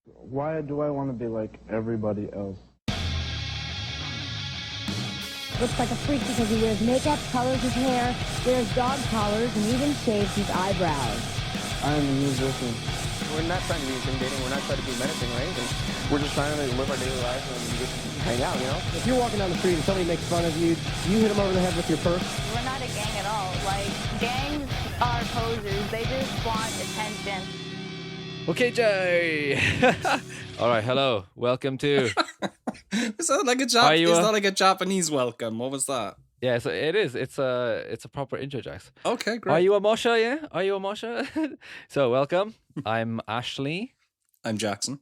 Why do I want to be like everybody else? Looks like a freak because he wears makeup, colors his hair, wears dog collars, and even shaves his eyebrows. I am a musician. We're not trying to be intimidating. We're not trying to be menacing or anything. We're just trying to live our daily lives and just hang out, you know? If you're walking down the street and somebody makes fun of you, you hit them over the head with your purse. We're not a gang at all. Like, gangs are posers. They just want attention. Okay, Jay. All right, hello. Welcome to. Is that like a Is that like a Japanese welcome? What was that? Yeah, so it is. It's a proper intro, Jax. Okay, great. Are you a MOSHER? Yeah. Are you a MOSHER? So welcome. I'm Ashley. I'm Jackson.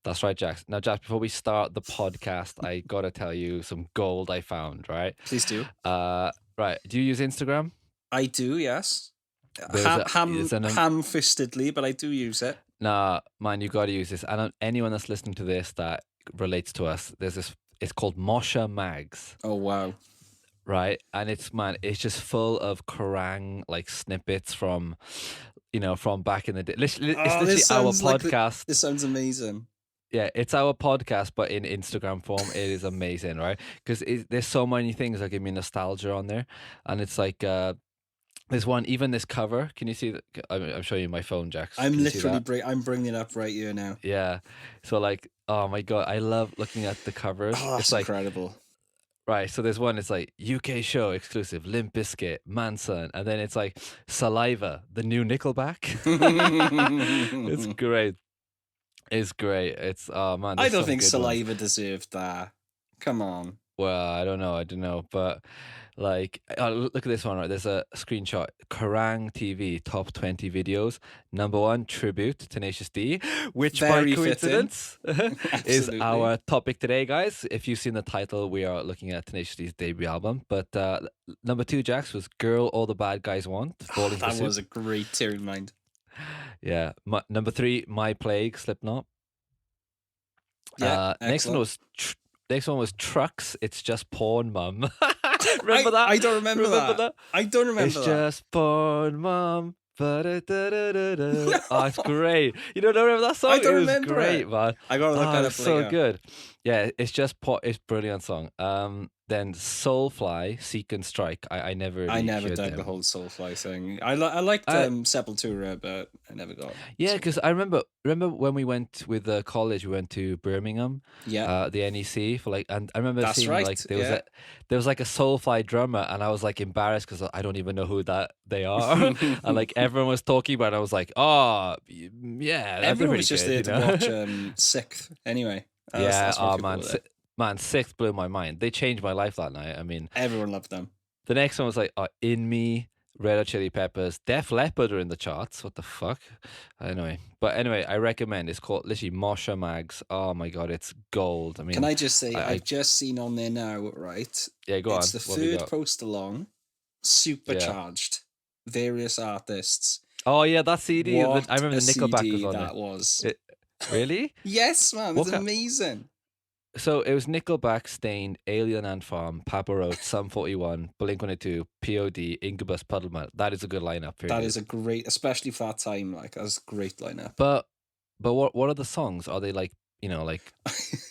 That's right, Jax. Now, Jax, before we start the podcast, I gotta tell you some gold I found. Right. Please do. Right. Do you use Instagram? I do. Yes. There's Ham-fistedly, but I do use it. Nah, man, you gotta use this. And anyone that's listening to this that relates to us, there's this. It's called MOSHER Mags. Oh wow. Right, and it's just full of Kerrang like snippets from back in the day. It's literally our podcast. This sounds amazing. Yeah, it's our podcast, but in Instagram form. It is amazing, right? Because there's so many things that give me nostalgia on there, and it's like there's one, even this cover. Can you see that? I'm showing you my phone, Jax. I'm literally I'm bringing it up right here now. Yeah, so like, oh my god, I love looking at the covers. Oh, it's like incredible. Right, so there's one, it's like UK show exclusive, Limp Bizkit, Manson, and then it's like Saliva, the new Nickelback. It's great. It's great. It's, oh man. I don't think Saliva deserved that. Come on. Well, I don't know, but like, look at this one, right? There's a screenshot. Kerrang TV top 20 videos. Number 1, tribute to Tenacious D, which Very by coincidence is Absolutely. our topic today, guys. If you've seen the title, we are looking at Tenacious D's debut album. But number 2, Jax, was Girl All the Bad Guys Want. That was a great tune, mind. Yeah. Number 3, My Plague, Slipknot. Yeah, Next one was Trucks, It's Just Porn, Mum. Remember that? I don't remember that. I don't remember It's just porn, Mum. Oh, it's great. You don't remember that song? I don't remember great, it. Man. I gotta look that up. It's so good. Yeah, it's just it's brilliant song. Then Soulfly, Seek and Strike. I never dug them. the whole Soulfly thing. I liked Sepultura, but I never got. Yeah, because I remember when we went with college, we went to Birmingham. Yeah. The NEC for like, and I remember That's seeing right. like there was like a Soulfly drummer, and I was like embarrassed because I don't even know who they are, and like everyone was talking about it. I was like, oh yeah, everyone was just good, there to watch Sixth anyway. That's man. Man, Sixth blew my mind. They changed my life that night. I mean, everyone loved them. The next one was like In Me, Red Hot Chili Peppers, Def Leppard are in the charts. What the fuck? Anyway, I recommend. It's called literally MOSHER Mags. Oh my god, it's gold. I mean, can I just say I've just seen on there now, right? Yeah, go on. It's the third post along, supercharged, various artists. Oh yeah, that CD. I remember the Nickelback CD was on that it. was. Really? Yes, man. It's amazing. So it was Nickelback, Stained, Alien Ant Farm, Papa Roach, Sum 41, Blink-182, POD, Incubus, Puddleman. That is a good lineup. Period. That is a great, especially for that time. Like, that's a great lineup. But what are the songs? Are they like like?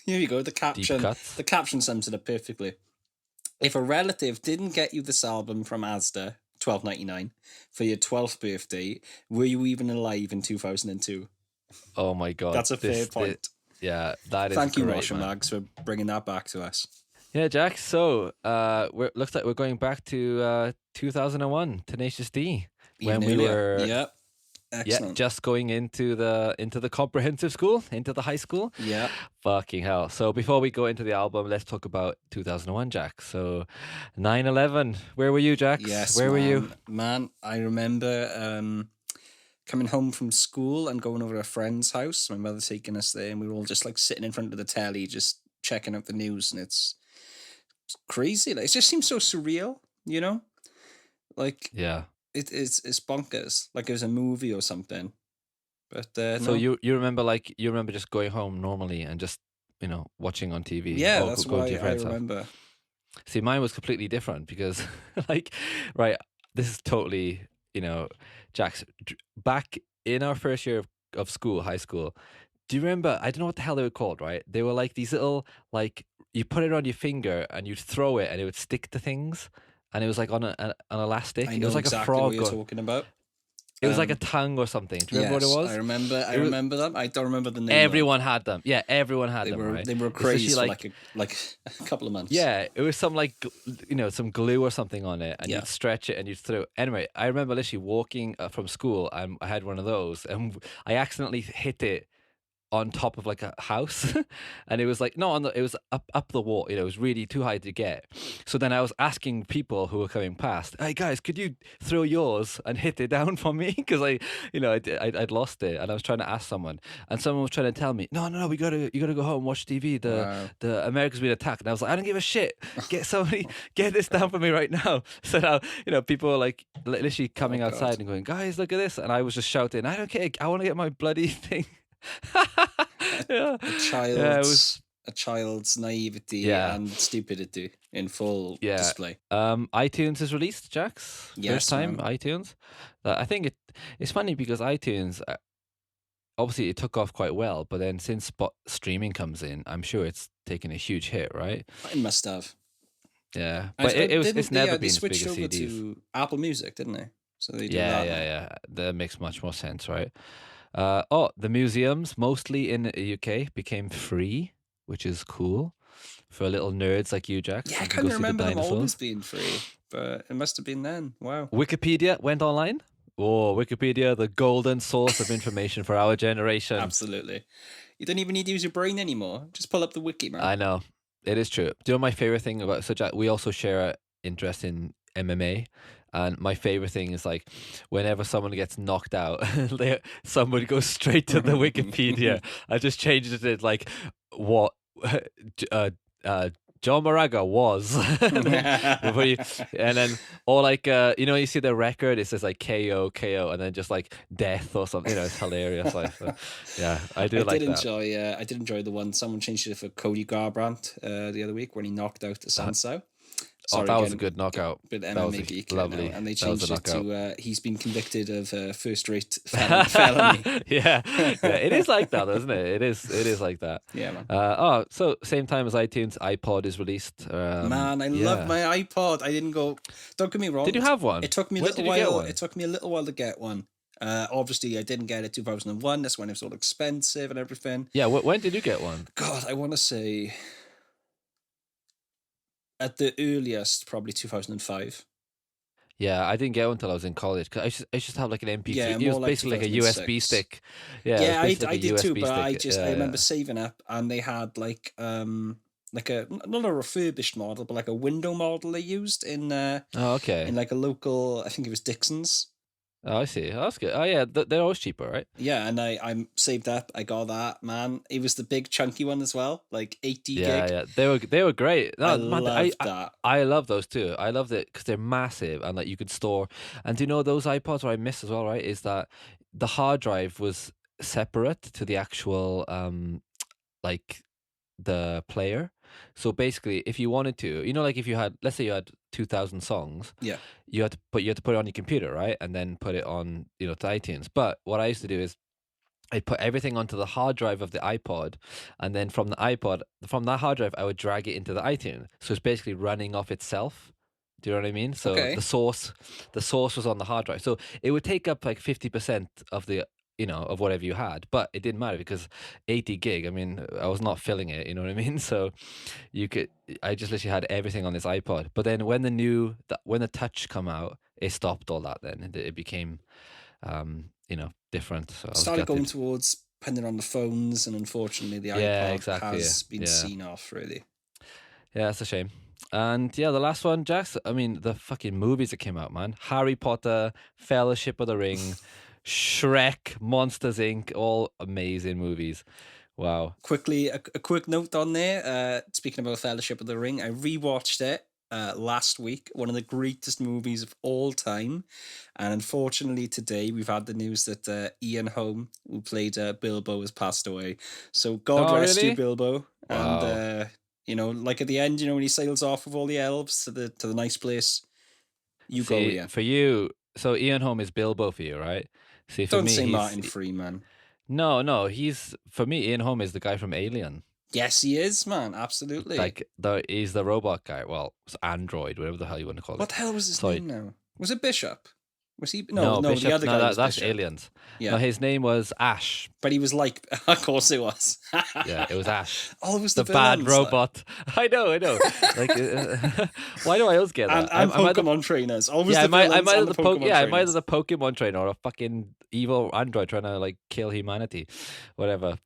Here you go. The caption. The caption sums it up perfectly. If a relative didn't get you this album from Asda, $12.99 for your 12th birthday, were you even alive in 2002? Oh my god, that's a fair point. Yeah, that is. Thank you, MOSHER Mags, for bringing that back to us. Yeah, Jack. So, looks like we're going back to 2001, Tenacious D, when we were excellent. Just going into the comprehensive school, into the high school. Yeah, fucking hell. So before we go into the album, let's talk about 2001, Jack. So, 9/11. Where were you, Jack? Yes, where were you? Man, I remember. Coming home from school and going over to a friend's house, my mother taking us there, and we were all just like sitting in front of the telly, just checking out the news, and it's crazy. Like, it just seems so surreal, you know? Like, yeah, it's bonkers. Like it was a movie or something. But so you remember just going home normally and just watching on TV. Yeah, that's why I remember. See, mine was completely different because, like, right, this is totally. Jax, back in our first year of school, high school, Do you remember? I don't know what the hell they were called, right? They were like these little, like, you put it on your finger and you'd throw it and it would stick to things, and it was like on an elastic. I It know was like a exactly what frog, you're or talking about. it was like a Um, tongue or something. Do you remember yes, what it was? I remember. I It was- remember them. I don't remember the name. though. Everyone had them. Yeah, everyone had They them. were Right? they were It's literally crazy for like a couple of months. yeah, it was some like some glue or something on it, and Yeah. you'd stretch it and you'd throw. Anyway, I remember literally walking from school, and I had one of those, and I accidentally hit it on top of like a house, and it was like no, it was up the wall. It was really too high to get. So then I was asking people who were coming past, "Hey guys, could you throw yours and hit it down for me?" Because I'd lost it, and I was trying to ask someone, and someone was trying to tell me, "No, you gotta go home, watch TV. Wow. The America's been attacked." And I was like, "I don't give a shit. Get somebody, get this down for me right now." So now, people are like literally coming God. outside and going, "Guys, look at this!" And I was just shouting, "I don't care. I want to get my bloody thing." Yeah. A it was child's naivety Yeah. and stupidity in full Yeah. display. iTunes is released, Jax. Yes, First time man. iTunes. I think it's funny because iTunes, obviously it took off quite well, but then since streaming comes in, I'm sure it's taken a huge hit, right? I must have. Yeah, I- but it's didn't never they been as big switched as over CDs. to Apple Music, didn't they? So they do Yeah, that. now. yeah. That makes much more sense, right? The museums, mostly in the UK, became free, which is cool for little nerds like you, Jax. Yeah, I You can couldn't go see the remember them dinosaurs. always being free, but it must have been then. Wow. Wikipedia went online. Oh, Wikipedia, the golden source of information for our generation. Absolutely. You don't even need to use your brain anymore. Just pull up the wiki, man. I know. It is true. Do you know my favorite thing about Jack? We also share an interest in MMA. And my favorite thing is like whenever someone gets knocked out, somebody goes straight to the Wikipedia. I just changed it to like what John Moraga was. and then or like you see the record, it says like KO, and then just like death or something. It's hilarious. Yeah, I do like that. I did enjoy the one someone changed it for Cody Garbrandt the other week when he knocked out the Sansao. That was a good knockout. Bit That was MMA geek, lovely. and they That was changed a it to knockout. he's been convicted of first-rate felony. yeah, it is like that, isn't it? It is like that. Yeah, man. So same time as iTunes, iPod is released. Man, I love my iPod. I didn't go. Don't get me wrong. Did you have one? It took me a When little did you get while. one? It took me a little while to get one. Obviously, I didn't get it 2001. That's when it was all expensive and everything. Yeah, when did you get one? God, I want to say at the earliest, probably 2005. Yeah, I didn't get one until I was in college. Cause I just have like an MP3. Yeah, it was more like basically like a USB 2006. stick. Yeah, Yeah, it was basically I like a did too, USB but I stick. just Yeah, I remember yeah. saving up, and they had like a not a refurbished model, but like a window model they used in Oh, okay. like a local, I think it was Dixon's. Oh, I see. Oh, that's good. Oh, yeah, they're always cheaper, right? Yeah, and I saved up. I got that, man. It was the big chunky one as well, like 80 Yeah, gig. yeah. They were great. No, I man, loved that. I love those too. I love it because they're massive and like you could store. And do you know those iPods where I missed as well, right? Is that the hard drive was separate to the actual like the player. So basically, if you wanted to, like if you had, let's say you had 2,000 songs, Yeah. you had to put it on your computer, right, and then put it on, to iTunes. But what I used to do is I'd put everything onto the hard drive of the iPod, and then from that hard drive, I would drag it into the iTunes. So it's basically running off itself. Do you know what I mean? So Okay. the source was on the hard drive. So it would take up like 50% of the of whatever you had, but it didn't matter because 80 gig, I mean, I was not filling it, you know what I mean? So I just literally had everything on this iPod. But then when the touch come out, it stopped all that then. It became, different. So I was Started going gutted. towards putting it on the phones, and unfortunately the Yeah, iPod exactly, has been yeah. seen off, really. Yeah, it's a shame. And yeah, the last one, Jax, I mean, the fucking movies that came out, man. Harry Potter, Fellowship of the Ring, Shrek, Monsters Inc., all amazing movies. Wow. Quickly, a quick note on there. Speaking about Fellowship of the Ring, I rewatched it last week. One of the greatest movies of all time. And unfortunately today we've had the news that Ian Holm, who played Bilbo, has passed away. So God Oh, rest really? you, Bilbo. Wow. And like at the end, when he sails off with all the elves to the nice place, you go, See, yeah. for you, so Ian Holm is Bilbo for you, right? See, for Don't me, say he's- Martin Freeman. No. For me, Ian Holm is the guy from Alien. Yes, he is, man. Absolutely. Like he's the robot guy. Well, it's android, whatever the hell you want to call it. What the hell was his Sorry. name now? Was it Bishop? Was he? No, No, Bishop, the other guy was that's Bishop. Aliens. Yeah. No, his name was Ash. But he was like, of course it was. Yeah, it was Ash. Oh, it was the the bad villains, robot. I know. Like, why do I always get that? And Am I the- Pokemon trainers. Always yeah, the am I villains either and the Pokemon I'm either trainers. the Pokemon trainer or a fucking evil android trying to like kill humanity, whatever.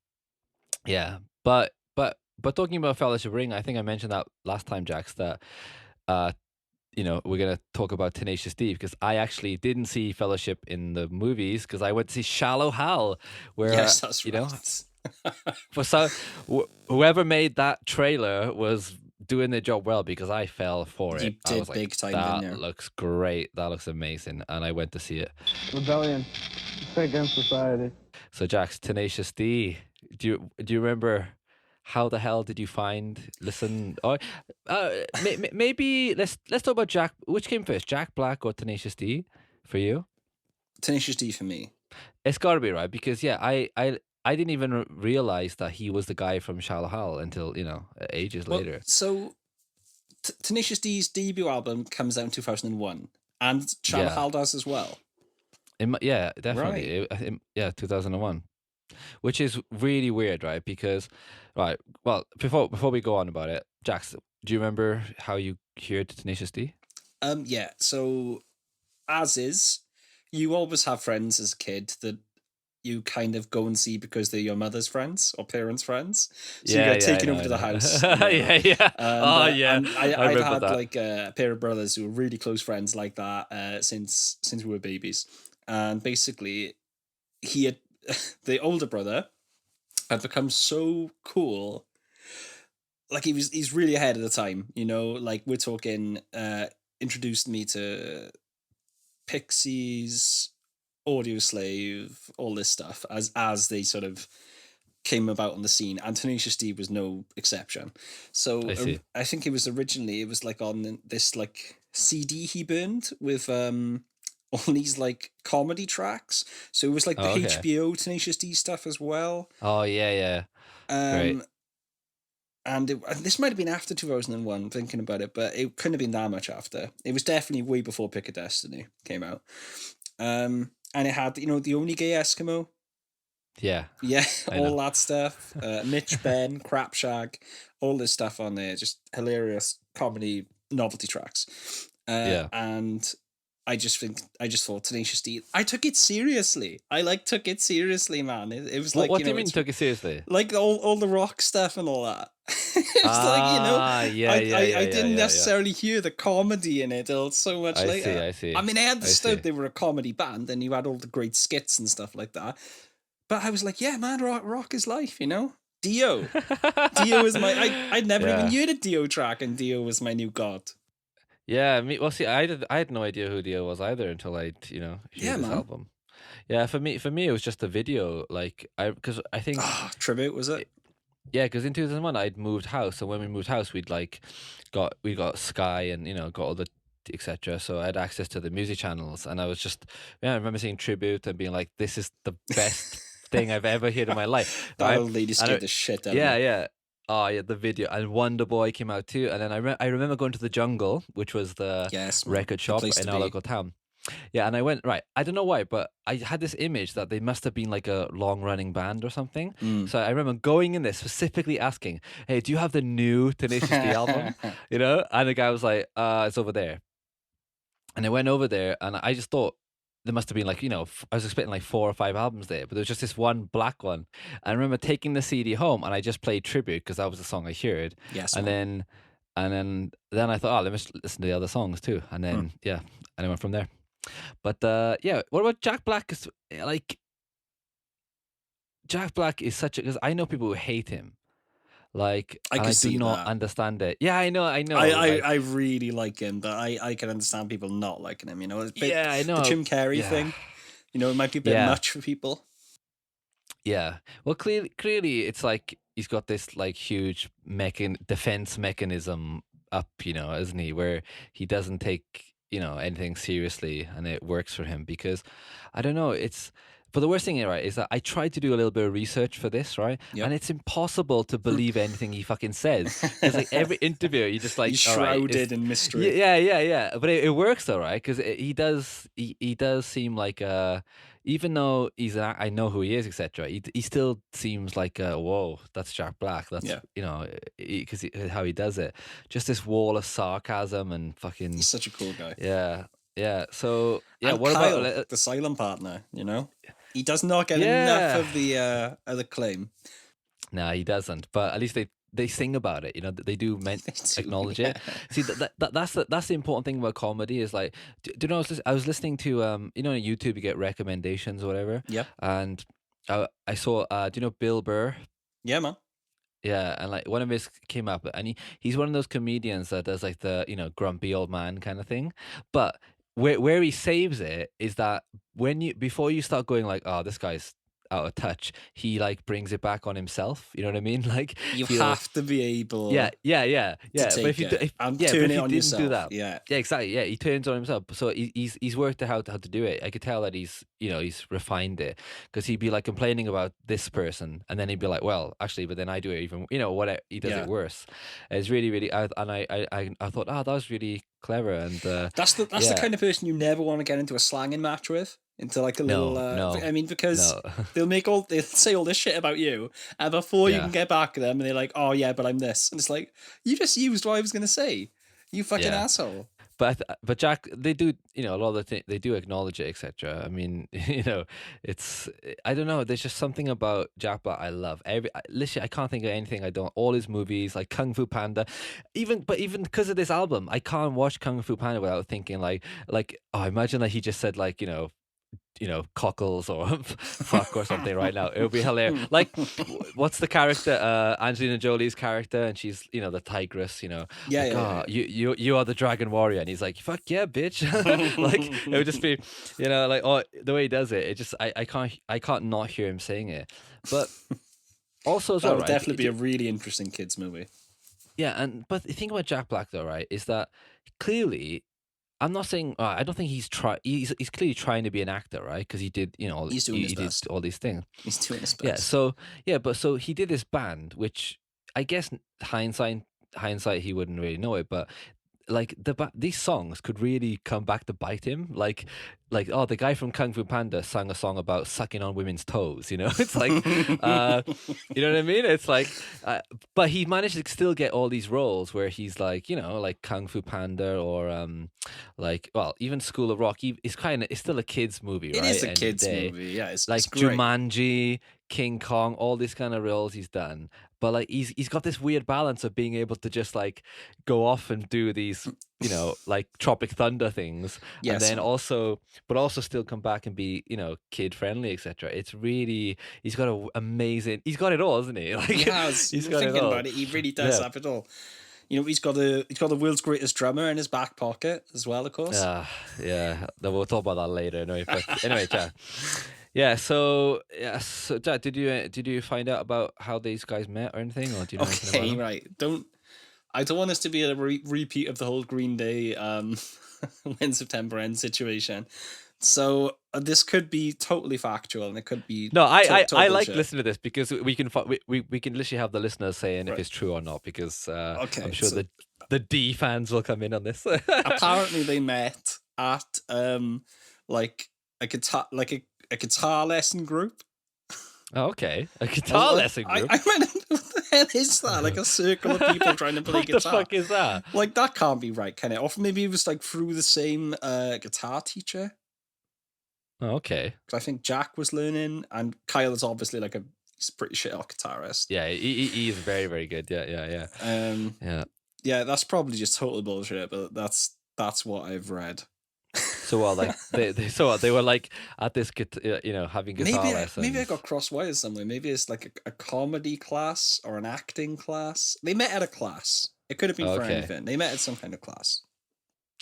Yeah, but talking about Fellowship Ring, I think I mentioned that last time, Jax, that we're gonna talk about Tenacious D because I actually didn't see Fellowship in the movies because I went to see Shallow Hal, where Yes, that's right. for whoever made that trailer was doing their job well because I fell for it. You I did was like, big time, that didn't you? looks great. That looks amazing, and I went to see it. Rebellion. It's against society. So, Jax, Tenacious D, do you remember? How the hell did you listen? Or maybe let's talk about Jack. Which came first, Jack Black or Tenacious D, for you? Tenacious D for me. It's got to be right because I didn't even realize that he was the guy from Shallow Hal until ages later. So, Tenacious D's debut album comes out in 2001, and Shallow Hal does as well. Yeah, definitely. Right. 2001. Which is really weird, right? Because, well, before we go on about it, Jax, do you remember how you heard Tenacious D? Yeah. So, as is, you always have friends as a kid that you kind of go and see because they're your mother's friends or parents' friends. So you get taken over to the house. Yeah. And I'd remember had that. like a pair of brothers who were really close friends like that since we were babies. And basically, the older brother had become so cool. Like he's really ahead of the time, like we're talking introduced me to Pixies, Audio Slave, all this stuff as they sort of came about on the scene, and Tenacious D was no exception. So I think it was like on this like CD he burned with all these like comedy tracks. So it was like the HBO Tenacious D stuff as well. Oh yeah. Great. And this might have been after 2001, thinking about it, but it couldn't have been that much after. It was definitely way before Pick of Destiny came out. And it had, the only gay Eskimo. Yeah. Yeah, all that stuff. Mitch, Ben, Crapshag, all this stuff on there. Just hilarious comedy novelty tracks. And I just thought Tenacious D. I took it seriously. Took it seriously, man. It was like, what do you mean took it seriously? Like all the rock stuff and all that. It's I didn't necessarily hear the comedy in it till so much later. I see. I mean, I understood they were a comedy band and you had all the great skits and stuff like that. But I was like, yeah, man, rock is life, Dio. Dio is I'd never even heard a Dio track, and Dio was my new god. Yeah, I had no idea who Dio was either until I'd heard this album. Yeah, for me it was just a video, because I think Tribute, was it? Yeah, because in 2001 I'd moved house, and when we moved house we'd got Sky and got all the etc. So I had access to the music channels, and I was just I remember seeing Tribute and being like, this is the best thing I've ever heard in my life. That old lady scared the shit out of me. Yeah. Oh yeah, the video, and Wonder Boy came out too, and then I remember going to the Jungle, which was the record shop in our local town. Yeah, and I went I don't know why, but I had this image that they must have been like a long running band or something. So I remember going in there specifically asking, "Hey, do you have the new Tenacious D album?" And the guy was like, "It's over there." And I went over there, and I just thought there must have been I was expecting like 4 or 5 albums there, but there was just this one black one. I remember taking the CD home and I just played Tribute because that was the song I heard. Yes. And then I thought, let me listen to the other songs too. And then and I went from there. But what about Jack Black? Jack Black is because I know people who hate him. I do not understand it. Yeah, I know. I really like him, but I can understand people not liking him. I know the Jim Carrey thing. It might be a bit much for people. Yeah. Well, clearly, it's like he's got this like huge defense mechanism up, isn't he? Where he doesn't take anything seriously, and it works for him because I don't know. It's But the worst thing, right, is that I tried to do a little bit of research for this, right? Yep. And it's impossible to believe anything he fucking says. Because like every interview, you just like, He's all right, shrouded in mystery. Yeah. But it works though, right? Because he does seem like even though I know who he is, etc. He still seems like whoa, that's Jack Black. That's because how he does it, just this wall of sarcasm and fucking. He's such a cool guy. Yeah. So yeah, and what Kyle, about the silent partner? He does not get enough of the claim. No, he doesn't. But at least they sing about it. They do acknowledge it. See, that's the important thing about comedy is like, do you know? I was listening to on YouTube you get recommendations or whatever. Yep. And I saw do you know Bill Burr? Yeah, man. Yeah, and like one of his came up, and he's one of those comedians that does like the grumpy old man kind of thing, but where he saves it is that before you start going like, oh, this guy's out of touch, he like brings it back on himself. You know what I mean? Like you have to be able. Yeah. But if you turn it on yourself, do that, yeah, exactly. Yeah, he turns on himself. So he's worked out how to do it. I could tell that he's refined it, because he'd be like complaining about this person, and then he'd be like, well, actually, but then I do it even what he does it worse. It's really I thought, oh, that was really clever, and that's the kind of person you never want to get into a slanging match with. Into like a little, no. I mean, because they'll say all this shit about you, and before you can get back at them, and they're like, "Oh yeah, but I'm this," and it's like, you just used what I was gonna say, you fucking asshole. But Jack, they do, a lot of they do acknowledge it, etc. I mean, it's, I don't know. There's just something about Jack Black I love. Literally, I can't think of anything I don't. All his movies, like Kung Fu Panda, even because of this album, I can't watch Kung Fu Panda without thinking like, oh, imagine that he just said like, cockles or fuck or something right now. It would be hilarious. Like, what's the character? Angelina Jolie's character, and she's the tigress. You are the dragon warrior, and he's like, fuck yeah, bitch. Like it would just be, like, oh, the way he does it. It just I can't not hear him saying it. But also as well, that would right? definitely be a really interesting kids movie. Yeah, but the thing about Jack Black though, right, is that clearly. I'm not saying I don't think he's clearly trying to be an actor, right? Because he did, he's doing his best. Did all these things. He's doing his best. So he did this band, which I guess hindsight he wouldn't really know it, but like these songs could really come back to bite him. Like oh, the guy from Kung Fu Panda sang a song about sucking on women's toes. It's like you know what I mean? It's like but he managed to still get all these roles where he's like like Kung Fu Panda or even School of Rock. It's still a kids movie, right? It is a kids movie. Yeah, it's like it's great. Jumanji, King Kong, all these kind of roles he's done. But like he's got this weird balance of being able to just like go off and do these, like Tropic Thunder things, and then also still come back and be, kid friendly, etc. It's really he's got it all, isn't he? Like he has. he's got thinking it all. about it, he really does have it all. He's got the world's greatest drummer in his back pocket as well, of course. Yeah. We'll talk about that later. Anyway, Jack. Yeah. So Jack, did you find out about how these guys met or anything, or do you know anything about them? Right. I don't want this to be a repeat of the whole Green Day When September Ends situation. So this could be totally factual, and it could be I like listening to this because we can literally have the listeners saying if it's true or not, because I'm sure the D fans will come in on this. Apparently they met at like a guitar lesson group. Oh, okay, a guitar lesson group. I went, what the hell is that? Like a circle of people trying to play guitar. What the fuck is that? Like that can't be right, can it? Or maybe it was like through the same guitar teacher. Oh, okay. Because I think Jack was learning, and Kyle is obviously he's a pretty shit guitarist. Yeah, he is very, very good. Yeah. Yeah, that's probably just total bullshit, but that's what I've read. So they were like at this having guitar lessons. Maybe I got cross wires somewhere. Maybe it's like a comedy class or an acting class. They met at a class. It could have been for anything. They met at some kind of class.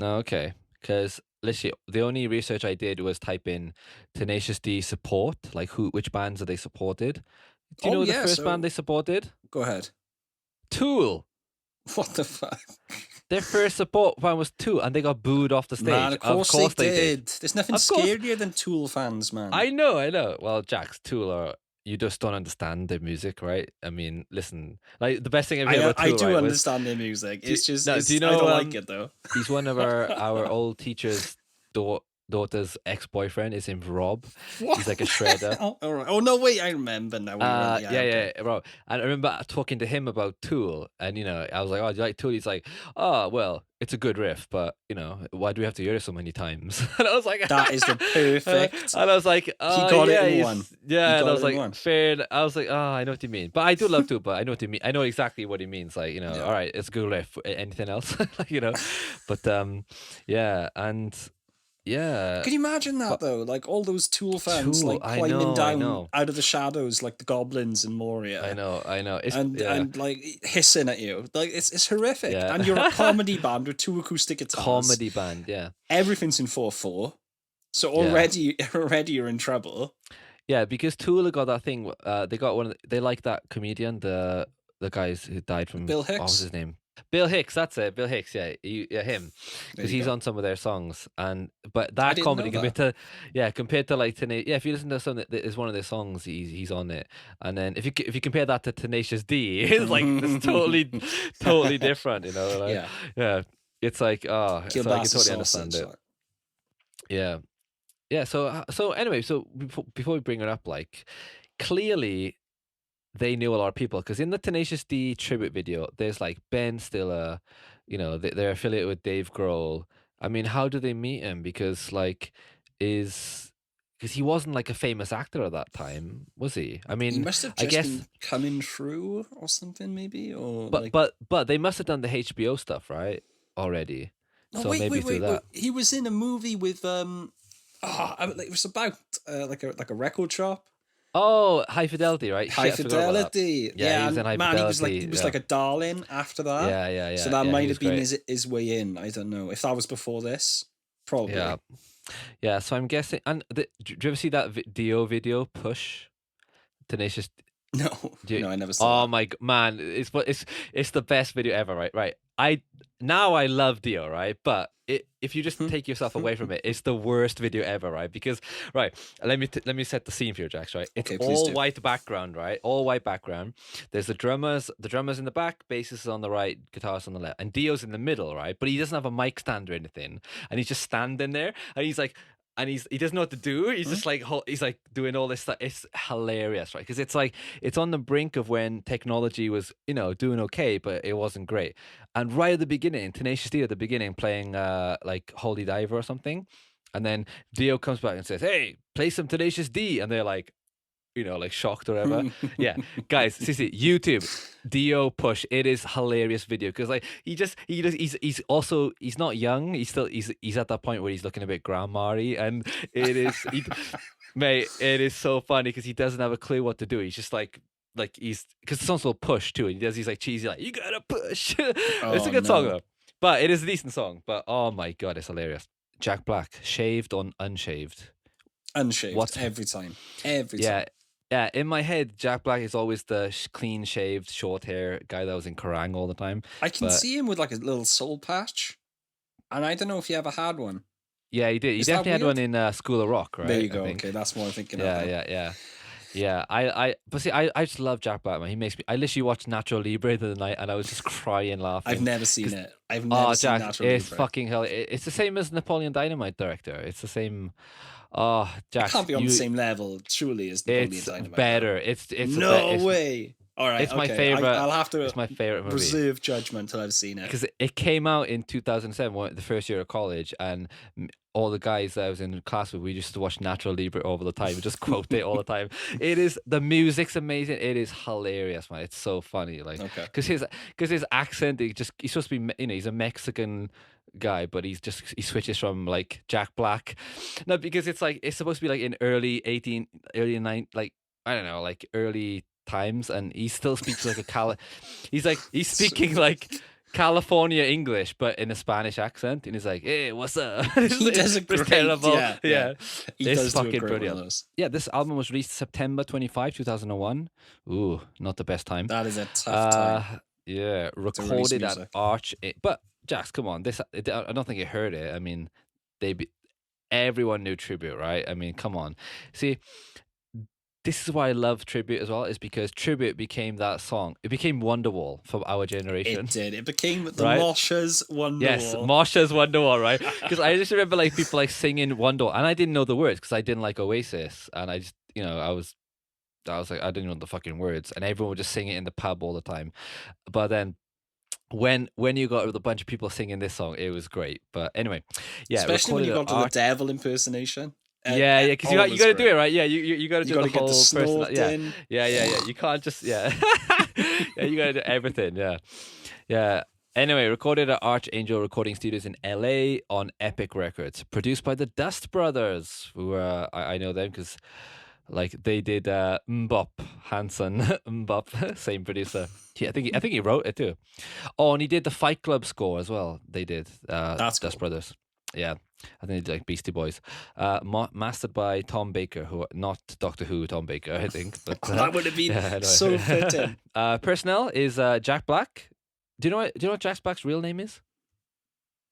Okay, because literally the only research I did was type in Tenacious D support, like which bands are they supported. Do you know the first band they supported? Go ahead. Tool. What the fuck? Their first support band was Tool, and they got booed off the stage. Man, of course they did. There's nothing Of course. scarier than Tool fans, man. I know. Well, Jax, Tool are. You just don't understand their music, right? I mean, listen, like the best thing I've heard about Tool, I do right, understand their music. It's just, do you know, I don't like it though. He's one of our old teacher's daughter's ex-boyfriend. His name's Rob. What? He's like a shredder. All right. Oh no, wait, I remember now. Yeah, Rob. And I remember talking to him about Tool, and I was like, "Oh, do you like Tool?" He's like, "Oh, well, it's a good riff, but why do we have to hear it so many times?" And I was like, "That is the perfect." And I was like, "Oh, he got yeah, it in one." Yeah, and I was like, "Fair." I was like, "Oh, I know what you mean," but I do love Tool. But I know what you mean. I know exactly what he means. Like, all right, it's a good riff. Anything else? But yeah, and. Yeah. Can you imagine that though? Like all those Tool fans like climbing down out of the shadows like the goblins in Moria. I know. And like hissing at you. Like it's horrific. Yeah. And you're a comedy band with 2 acoustic guitars. Comedy band, yeah. Everything's in 4/4. So already you're in trouble. Yeah, because Tool got that thing. They got they like that comedian, the guys who died from Bill Hicks. What was his name? Bill Hicks, that's it. Bill Hicks, yeah, him, because he's on some of their songs, but that comedy compared to like Tenacious, if you listen to something that is one of their songs, he's on it, and then if you compare that to Tenacious D, it's like it's totally different, yeah, it's like so I can totally understand it. Yeah. So anyway, before we bring it up, like clearly. They knew a lot of people because in the Tenacious D tribute video, there's like Ben Stiller, they're affiliated with Dave Grohl. I mean, how do they meet him? Because because he wasn't like a famous actor at that time, was he? I mean, he must have just been coming through or something, maybe. Or but they must have done the HBO stuff, right? Already. Oh, so wait. That. He was in a movie with it was about like a record shop. Oh, High Fidelity, right? High Fidelity. Yeah, he was in High Fidelity. He was like a darling after that. Yeah. So that might have been his way in. I don't know. If that was before this, probably. Yeah, so I'm guessing. And do you ever see that Dio video, Push? Tenacious. No, I never saw. Oh my man, it's the best video ever, right? Right. I love Dio, right? But if you just take yourself away from it, it's the worst video ever, right? Because let me set the scene for you, Jax, right? It's all white background, right? All white background. There's the drummers in the back, bassist is on the right, guitarist on the left, and Dio's in the middle, right? But he doesn't have a mic stand or anything, and he's just standing there, and he's like. And he doesn't know what to do. He's just like he's like doing all this stuff. It's hilarious, right? Because it's on the brink of when technology was doing okay, but it wasn't great. And right at the beginning, Tenacious D at the beginning playing like Holy Diver or something, and then Dio comes back and says, "Hey, play some Tenacious D," and they're like. Like shocked or whatever. Yeah, guys, seriously, YouTube Dio Push. It is hilarious video because like he's not young. He's at that point where he's looking a bit grandma-y, and it is mate. It is so funny because he doesn't have a clue what to do. He's just like he's because the song's called Push too, and he does these like cheesy like you gotta push. It's a good song though, but it is a decent song. But oh my god, it's hilarious. Jack Black, shaved or unshaved? Unshaved. Every time. Yeah, in my head, Jack Black is always the clean-shaved, short-hair guy that was in Kerrang all the time. I can see him with like a little soul patch, and I don't know if he ever had one. Yeah, he did. He definitely had one in School of Rock, right? There you go. Okay, that's what I'm thinking of. Yeah. But see, I just love Jack Black, man. He makes me. I literally watched Natural Libre the other night, and I was just crying laughing. I've never seen it. I've never seen Jack, Natural Libre. It's fucking hell. It's the same as Napoleon Dynamite director. It's the same. Oh, Jack, it can't be on the same level, truly, as Napoleon Dynamite. It's better. It's no way. All right, it's my favorite. I'll have to. It's my favorite movie. Reserve judgment till I've seen it because it came out in 2007, the first year of college, and all the guys that I was in class with, we used to watch Natural Libre over the time. We just quote it all the time. The music's amazing. It is hilarious, man. It's so funny, like because his accent, he's supposed to be, he's a Mexican guy, but he switches from like Jack Black. No, because it's supposed to be like in early times, and he still speaks like he's speaking like California English, but in a Spanish accent, and he's like, "Hey, what's up?" He does a great, terrible. Yeah. It's fucking brilliant. Yeah, this album was released September 25, 2001. Ooh, not the best time. That is a tough time. Yeah, recorded at Arch, but Jax, come on. I don't think you heard it. I mean, everyone knew Tribute, right? I mean, come on. See, this is why I love Tribute as well, is because Tribute became that song. It became Wonderwall for our generation. It did. It became the Right? Mosher's Wonderwall. Yes, Mosher's Wonderwall, right? Because I just remember like people like singing Wonderwall, and I didn't know the words because I didn't like Oasis, and I just, I was like, I didn't know the fucking words, and everyone would just sing it in the pub all the time. But then when you got a bunch of people singing this song, it was great. But anyway, yeah, especially when you got to the devil impersonation. Yeah, because you got to do it right. Yeah, you got to do the whole person. Yeah. You can't just yeah, you got to do everything. Yeah. Anyway, recorded at Archangel Recording Studios in LA on Epic Records, produced by the Dust Brothers, who I know them because like they did Mbop Hansen Mbop, same producer. I think he wrote it too. Oh, and he did the Fight Club score as well. They did. That's Dust cool. Brothers. Yeah, I think they did like Beastie Boys. Mastered by Tom Baker, who not Doctor Who Tom Baker, I think. But that would have been so fitting. Personnel is Jack Black. Do you know what Jack Black's real name is?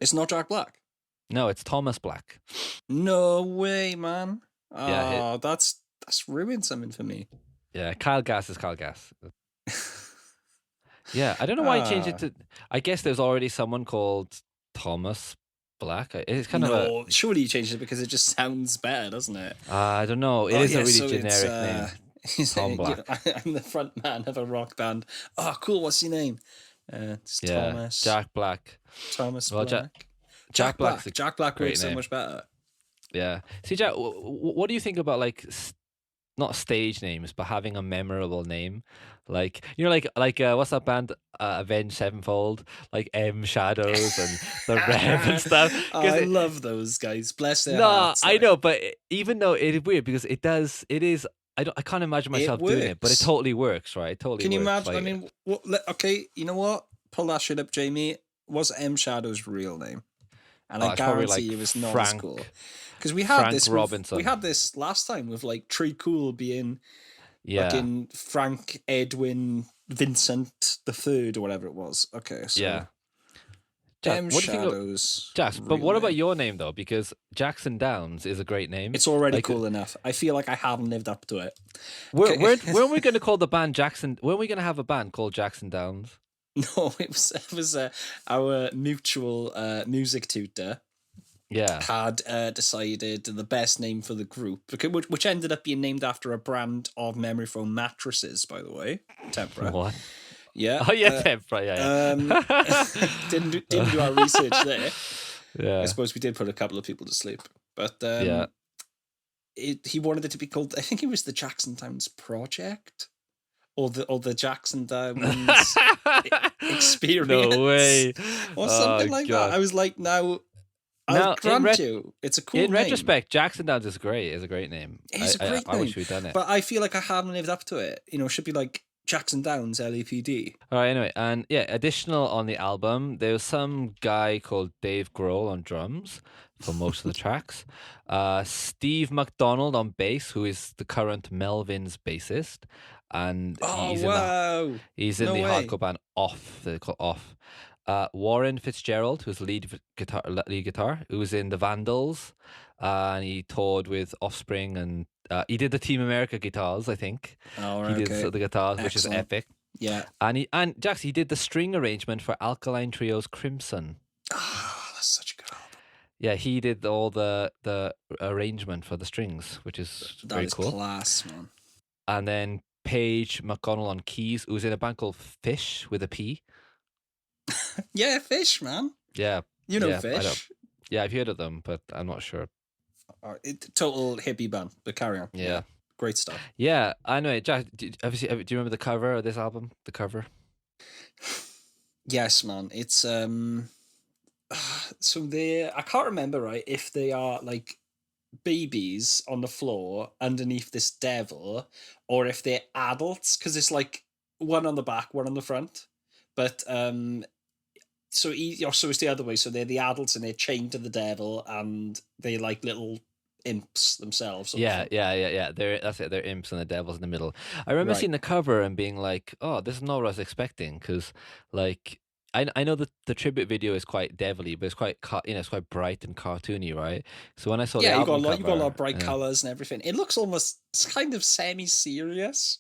It's not Jack Black. No, it's Thomas Black. No way, man. Yeah, that's ruined something for me. Yeah, Kyle Gass is Kyle Gass. Yeah, I don't know why he changed it to. I guess there's already someone called Thomas Black. It's kind of surely you changed it because it just sounds better, doesn't it? I don't know. It is a really generic name. Tom Black. I'm the front man of a rock band. Oh, cool. What's your name? It's Thomas. Jack Black. Thomas Black. Jack Black. Jack Black works so much better. Yeah. See, Jack, what do you think about like not stage names, but having a memorable name? Like, like what's that band? Avenged Sevenfold, like M Shadows and the Rev and stuff. I love those guys. Bless their no, hearts. I know, but even though it is weird because it is. I can't imagine myself doing it, but it totally works, right? It totally. Can you works. imagine? Like, I mean, okay, you know what? Pull that shit up, Jamie. What's M Shadow's real name? And I guarantee it was not Frank, as cool. Because we had Frank Robinson. We had this last time with like Tree Cool being fucking Frank Edwin Vincent the Third or whatever it was. Okay, so yeah. M Shadows. Jax, but what about your name though? Because Jackson Downs is a great name. It's already cool enough. I feel like I haven't lived up to it. Weren't we going to call the band Jackson? Weren't we going to have a band called Jackson Downs? No, it was our mutual music tutor. Yeah, had decided the best name for the group, which ended up being named after a brand of memory foam mattresses, by the way, Tempra. What? Yeah. Oh yeah, Tempra. Yeah. Didn't do our research there. Yeah. I suppose we did put a couple of people to sleep, but he wanted it to be called. I think it was the Jackson Downs Project. Or the Jackson Downs Experience. No way. Or something like that. I was like, I'll grant you, it's a cool name. In retrospect, Jackson Downs is great. It's a great name. It's a great name. I wish we'd done it. But I feel like I haven't lived up to it. It should be like Jackson Downs, LAPD. All right, anyway. And yeah, additional on the album, there was some guy called Dave Grohl on drums for most of the tracks. Steve McDonald on bass, who is the current Melvins bassist. And he's in the hardcore band Off. They're called Off. Warren Fitzgerald, who's lead guitar, who was in the Vandals, and he toured with Offspring, and he did the Team America guitars, I think. Oh, right, he did the guitars, which is epic. Yeah, and Jax, he did the string arrangement for Alkaline Trio's Crimson. Oh, that's such a good album. Yeah, he did all the arrangement for the strings, which is very cool. Class, man. And then Paige McConnell on keys, who's in a band called Fish with a P. Yeah, Fish, man. Yeah. You know Fish. Yeah, I've heard of them, but I'm not sure. Total hippie band, but carry on. Yeah. Great stuff. Yeah, I know. Jack, do you remember the cover of this album? The cover? Yes, man. It's so I can't remember, right, if they are like babies on the floor underneath this devil or if they're adults, because it's like one on the back, one on the front. But so it's the other way. So they're the adults and they're chained to the devil and they like little imps themselves. Yeah. That's it. They're imps and the devil's in the middle. I remember seeing the cover and being like, "Oh, this is not what I was expecting." Because, like, I know that the tribute video is quite devilly, but it's quite it's quite bright and cartoony, right? So when I saw the Yeah, album you got a lot cover, of bright colors and everything. It looks almost, it's kind of semi-serious.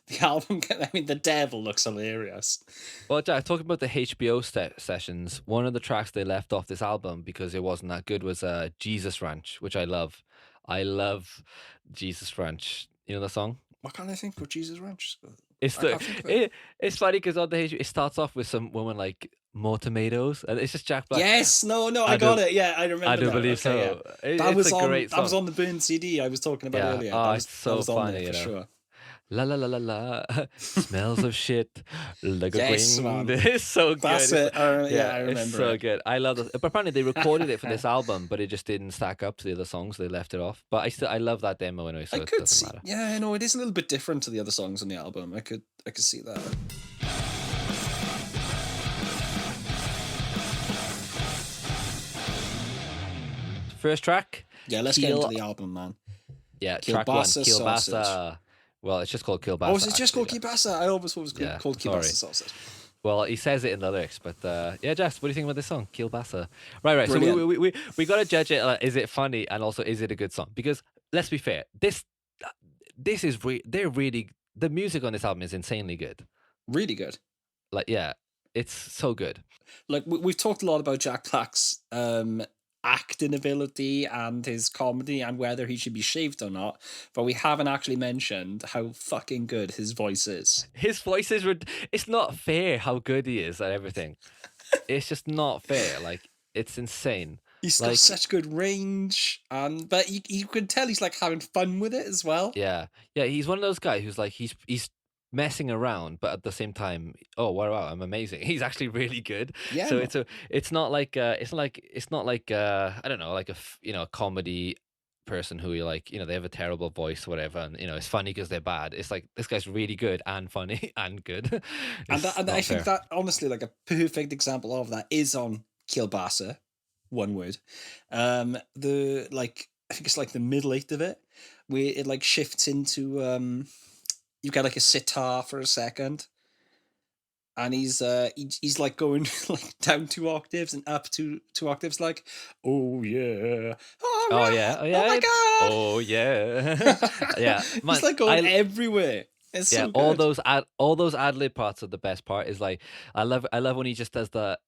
The album, I mean, the devil looks hilarious. Well, Jack, talking about the HBO sessions, one of the tracks they left off this album because it wasn't that good was Jesus Ranch, which I love. I love Jesus Ranch. You know the song? What can I think of Jesus Ranch? It's I can't think of it. it's funny because on the HBO, it starts off with some woman like more tomatoes, and it's just Jack Black. Yes, I got it. Yeah, I remember. I do that. believe Okay, so. Yeah. That was a on. great That was song. on the Burn CD I was talking about earlier. Oh, That it's so was funny, on there you for know. sure. La la la la la, smells of shit like a Yes, wind. man. It's so good. That's it. Yeah, I remember. It's so it. good. I love it. But apparently they recorded it for this album, but it just didn't stack up to the other songs. They left it off. But I love that demo anyway, so it doesn't matter. Yeah, no, it is a little bit different to the other songs on the album. I could see that. First track. Yeah, let's get into the album, man. Yeah, track one, Kielbasa Kielbasa. Sausage. Well, it's just called Kielbasa. Oh, is it just called actually, Kielbasa? I always thought it was called Kielbasa sorry. Sausage. Well, he says it in the lyrics, but yeah, Jess, what do you think about this song, Kielbasa? Right. Brilliant. So we got to judge it. Is it funny, and also is it a good song? Because let's be fair, this is they're really, the music on this album is insanely good. Really good. Like, yeah, it's so good. Like we've talked a lot about Jack Black's acting ability and his comedy and whether he should be shaved or not, but we haven't actually mentioned how fucking good his voice is. His voice is it's not fair how good he is at everything. It's just not fair. Like, it's insane. He's got such good range, but you can tell he's like having fun with it as well. Yeah, he's one of those guys who's like he's messing around, but at the same time, oh wow, I'm amazing. He's actually really good. Yeah. So it's not like I don't know, like a comedy person who you like, they have a terrible voice or whatever, and it's funny because they're bad. It's like this guy's really good and funny and good. And I think that honestly, like a perfect example of that is on Kielbasa, one word. I think it's like the middle eight of it, where it like shifts into you get like a sitar for a second, and he's like going like down 2 octaves and up 2 octaves, like, oh yeah, oh yeah, oh my god, oh yeah, yeah. Man, he's like going everywhere. It's so good. all those ad-lib parts are the best part. Is like I love when he just does the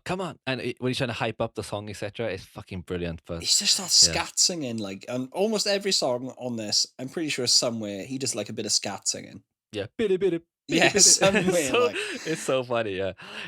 come on, and when he's trying to hype up the song, etc. It's fucking brilliant. But he just starts scat singing, like, and almost every song on this, I'm pretty sure somewhere he does like a bit of scat singing. Yeah, somewhere. It's so funny.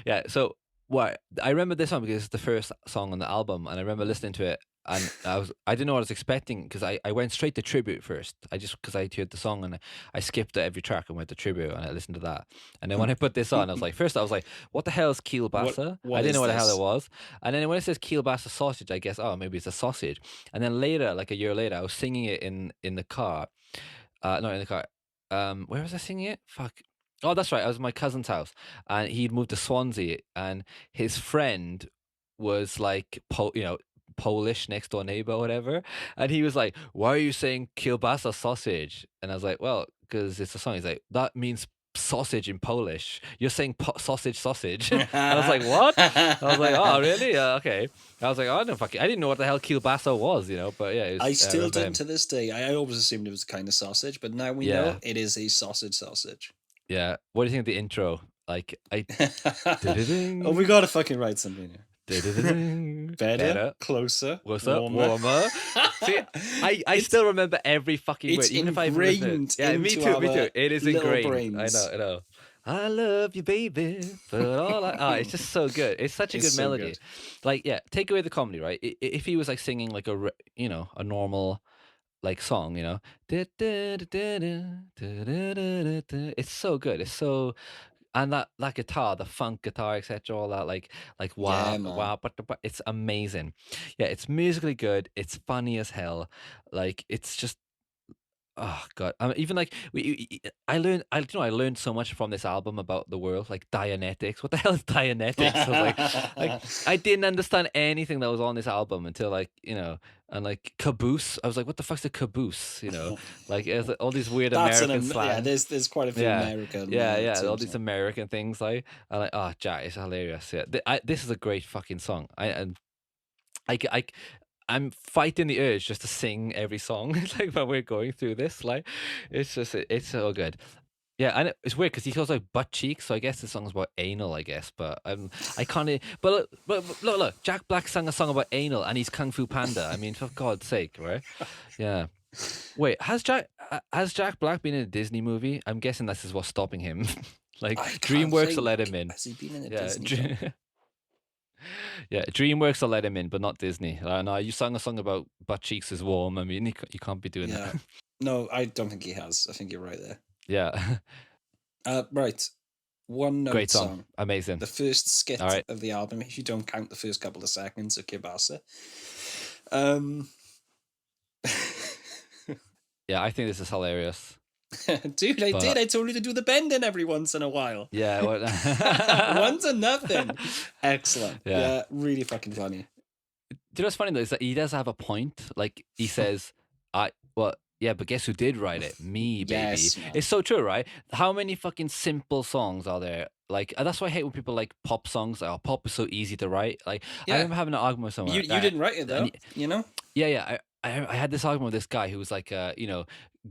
Yeah. So I remember this song because it's the first song on the album, and I remember listening to it, and I didn't know what I was expecting because I went straight to tribute first. Because I heard the song and I skipped every track and went to tribute and I listened to that. And then when I put this on, I was like, what the hell is Kielbasa? What I didn't know what the this? hell it was. And then when it says Kielbasa sausage, I guess, oh, maybe it's a sausage. And then later, like a year later, I was singing it in the car. Not in the car. Where was I singing it? Fuck. Oh, that's right. I was at my cousin's house, and he'd moved to Swansea, and his friend was like, Polish next door neighbor or whatever, and he was like, "Why are you saying kielbasa sausage?" And I was like, "Well, because it's a song." He's like, "That means sausage in Polish. You're saying sausage." And I was like, "What?" I was like, "Oh, really? Okay." I was like, "Oh, no, fuck it. I didn't know what the hell kielbasa was, But yeah, I still don't to this day. I always assumed it was kind of sausage, but now we know it is a sausage. Yeah. What do you think of the intro? Like, oh, we gotta fucking write something here. Better, closer, warmer. See, I still remember every fucking word, even if I've ingrained. Yeah, me too. It is ingrained. Brains. I know. I love you, baby. But it's just so good. It's such a good melody. Good. Like, yeah, take away the comedy, right? If he was like singing like a normal like song, it's so good. It's so, and that guitar, the funk guitar, etc., all that, like wow, but it's amazing. Yeah, it's musically good. It's funny as hell. Like, it's just oh god, even like I learned so much from this album about the world, like Dianetics. What the hell is Dianetics? I was like I didn't understand anything that was on this album until like and like caboose. I was like, what the fuck's a caboose? Like it's like all these weird That's American slang. yeah. There's quite a few Yeah, American. yeah, all terms, these American things. Like I'm like, oh, Jack, it's hilarious. Yeah, this is a great fucking song. I'm fighting the urge just to sing every song. It's like when we're going through this, like it's so good. Yeah, and it's weird because he calls like butt cheeks, so I guess the song's about anal, I guess. But I can't. But look, Jack Black sang a song about anal, and he's Kung Fu Panda. I mean, for God's sake, right? Yeah. Wait, has Jack Black been in a Disney movie? I'm guessing this is what's stopping him. Like DreamWorks will let him in. Has he been in a Disney film? Yeah, DreamWorks will let him in, but not Disney. No, you sang a song about butt cheeks is warm. I mean, you can't be doing that. No, I don't think he has. I think you're right there. Yeah. Right. One note Great song. Amazing. The first skit All right. of the album, if you don't count the first couple of seconds of Kibasa. Yeah, I think this is hilarious. Dude, I told you to do the bending every once in a while. Yeah. One to nothing. Excellent. Yeah, really fucking funny. Do you know what's funny though is that he does have a point. Like he says, yeah, but guess who did write it? Me, baby. Yes, it's so true, right? How many fucking simple songs are there? Like that's why I hate when people like pop songs. Oh, pop is so easy to write. Like I remember having an argument with someone. You didn't write it though, Yeah. I had this argument with this guy who was like,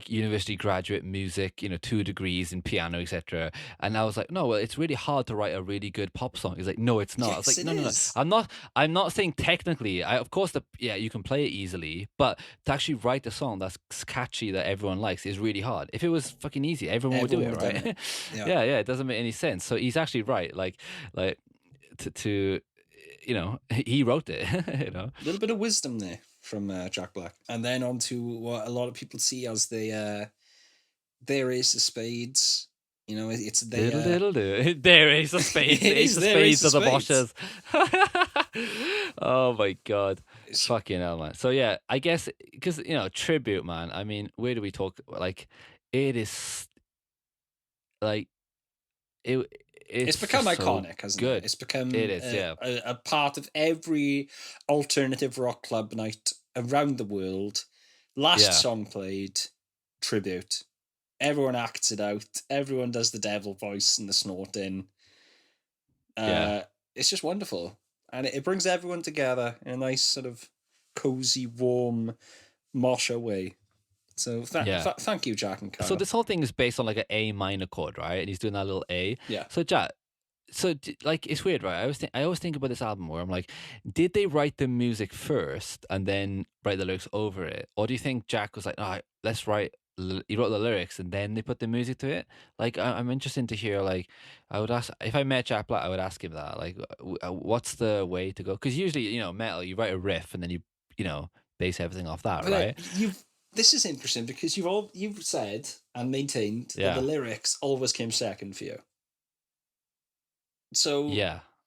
university graduate, music, 2 degrees in piano, etc. And I was like, no, well, it's really hard to write a really good pop song. He's like, no, it's not. Yes, I was like, no. no. I'm not saying technically. Of course, you can play it easily, but to actually write a song that's catchy that everyone likes is really hard. If it was fucking easy, everyone would do it, right? It. Yeah, it doesn't make any sense. So he's actually right. Like to he wrote it. A little bit of wisdom there from Jack Black, and then on to what a lot of people see as the there is the spades. It's the there is a spades. It's the spades of the Moshers. Oh my god, fucking hell, man. So yeah, I guess because tribute, man. I mean, where do we talk? Like, it is like it. It's become iconic, hasn't it? It's become a part of every alternative rock club night around the world. Last song played, tribute. Everyone acts it out. Everyone does the devil voice and the snorting. It's just wonderful. And it brings everyone together in a nice sort of cozy, warm, mosher way. So thank you, Jack and Kyle. So this whole thing is based on like an A minor chord, right? And he's doing that little A. Yeah. So Jack, like it's weird, right? I always think about this album where I'm like, did they write the music first and then write the lyrics over it, or do you think Jack was like, all right, let's write? He wrote the lyrics and then they put the music to it. Like I'm interested to hear. Like I would ask if I met Jack Black, I would ask him that. Like, what's the way to go? Because usually, metal, you write a riff and then you base everything off that, right? This is interesting because you've said and maintained that the lyrics always came second for you. So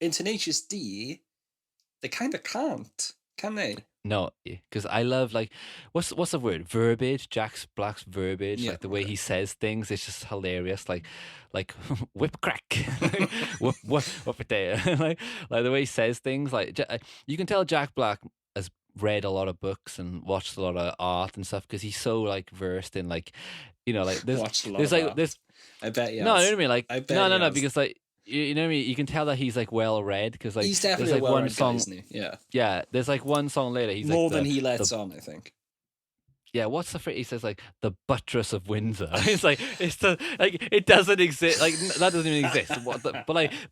in Tenacious D, they kind of can't, can they? No, because I love like what's the word? Verbiage. Jack Black's verbiage, like the way he says things, it's just hilarious. Like whip crack, whoop it there. like the way he says things, like you can tell Jack Black has read a lot of books and watched a lot of art and stuff because he's so like versed in like like there's like this. I bet you. No, you know what I mean. Like I bet no, because like. You know what I mean? You can tell that he's like well read because like he's definitely there's like one song, guy, isn't he? Yeah. Yeah, there's like one song later. He's more like than he lets on, I think. Yeah, what's the phrase? He says like the buttress of Windsor. It's like it's the like it doesn't exist. Like that doesn't even exist.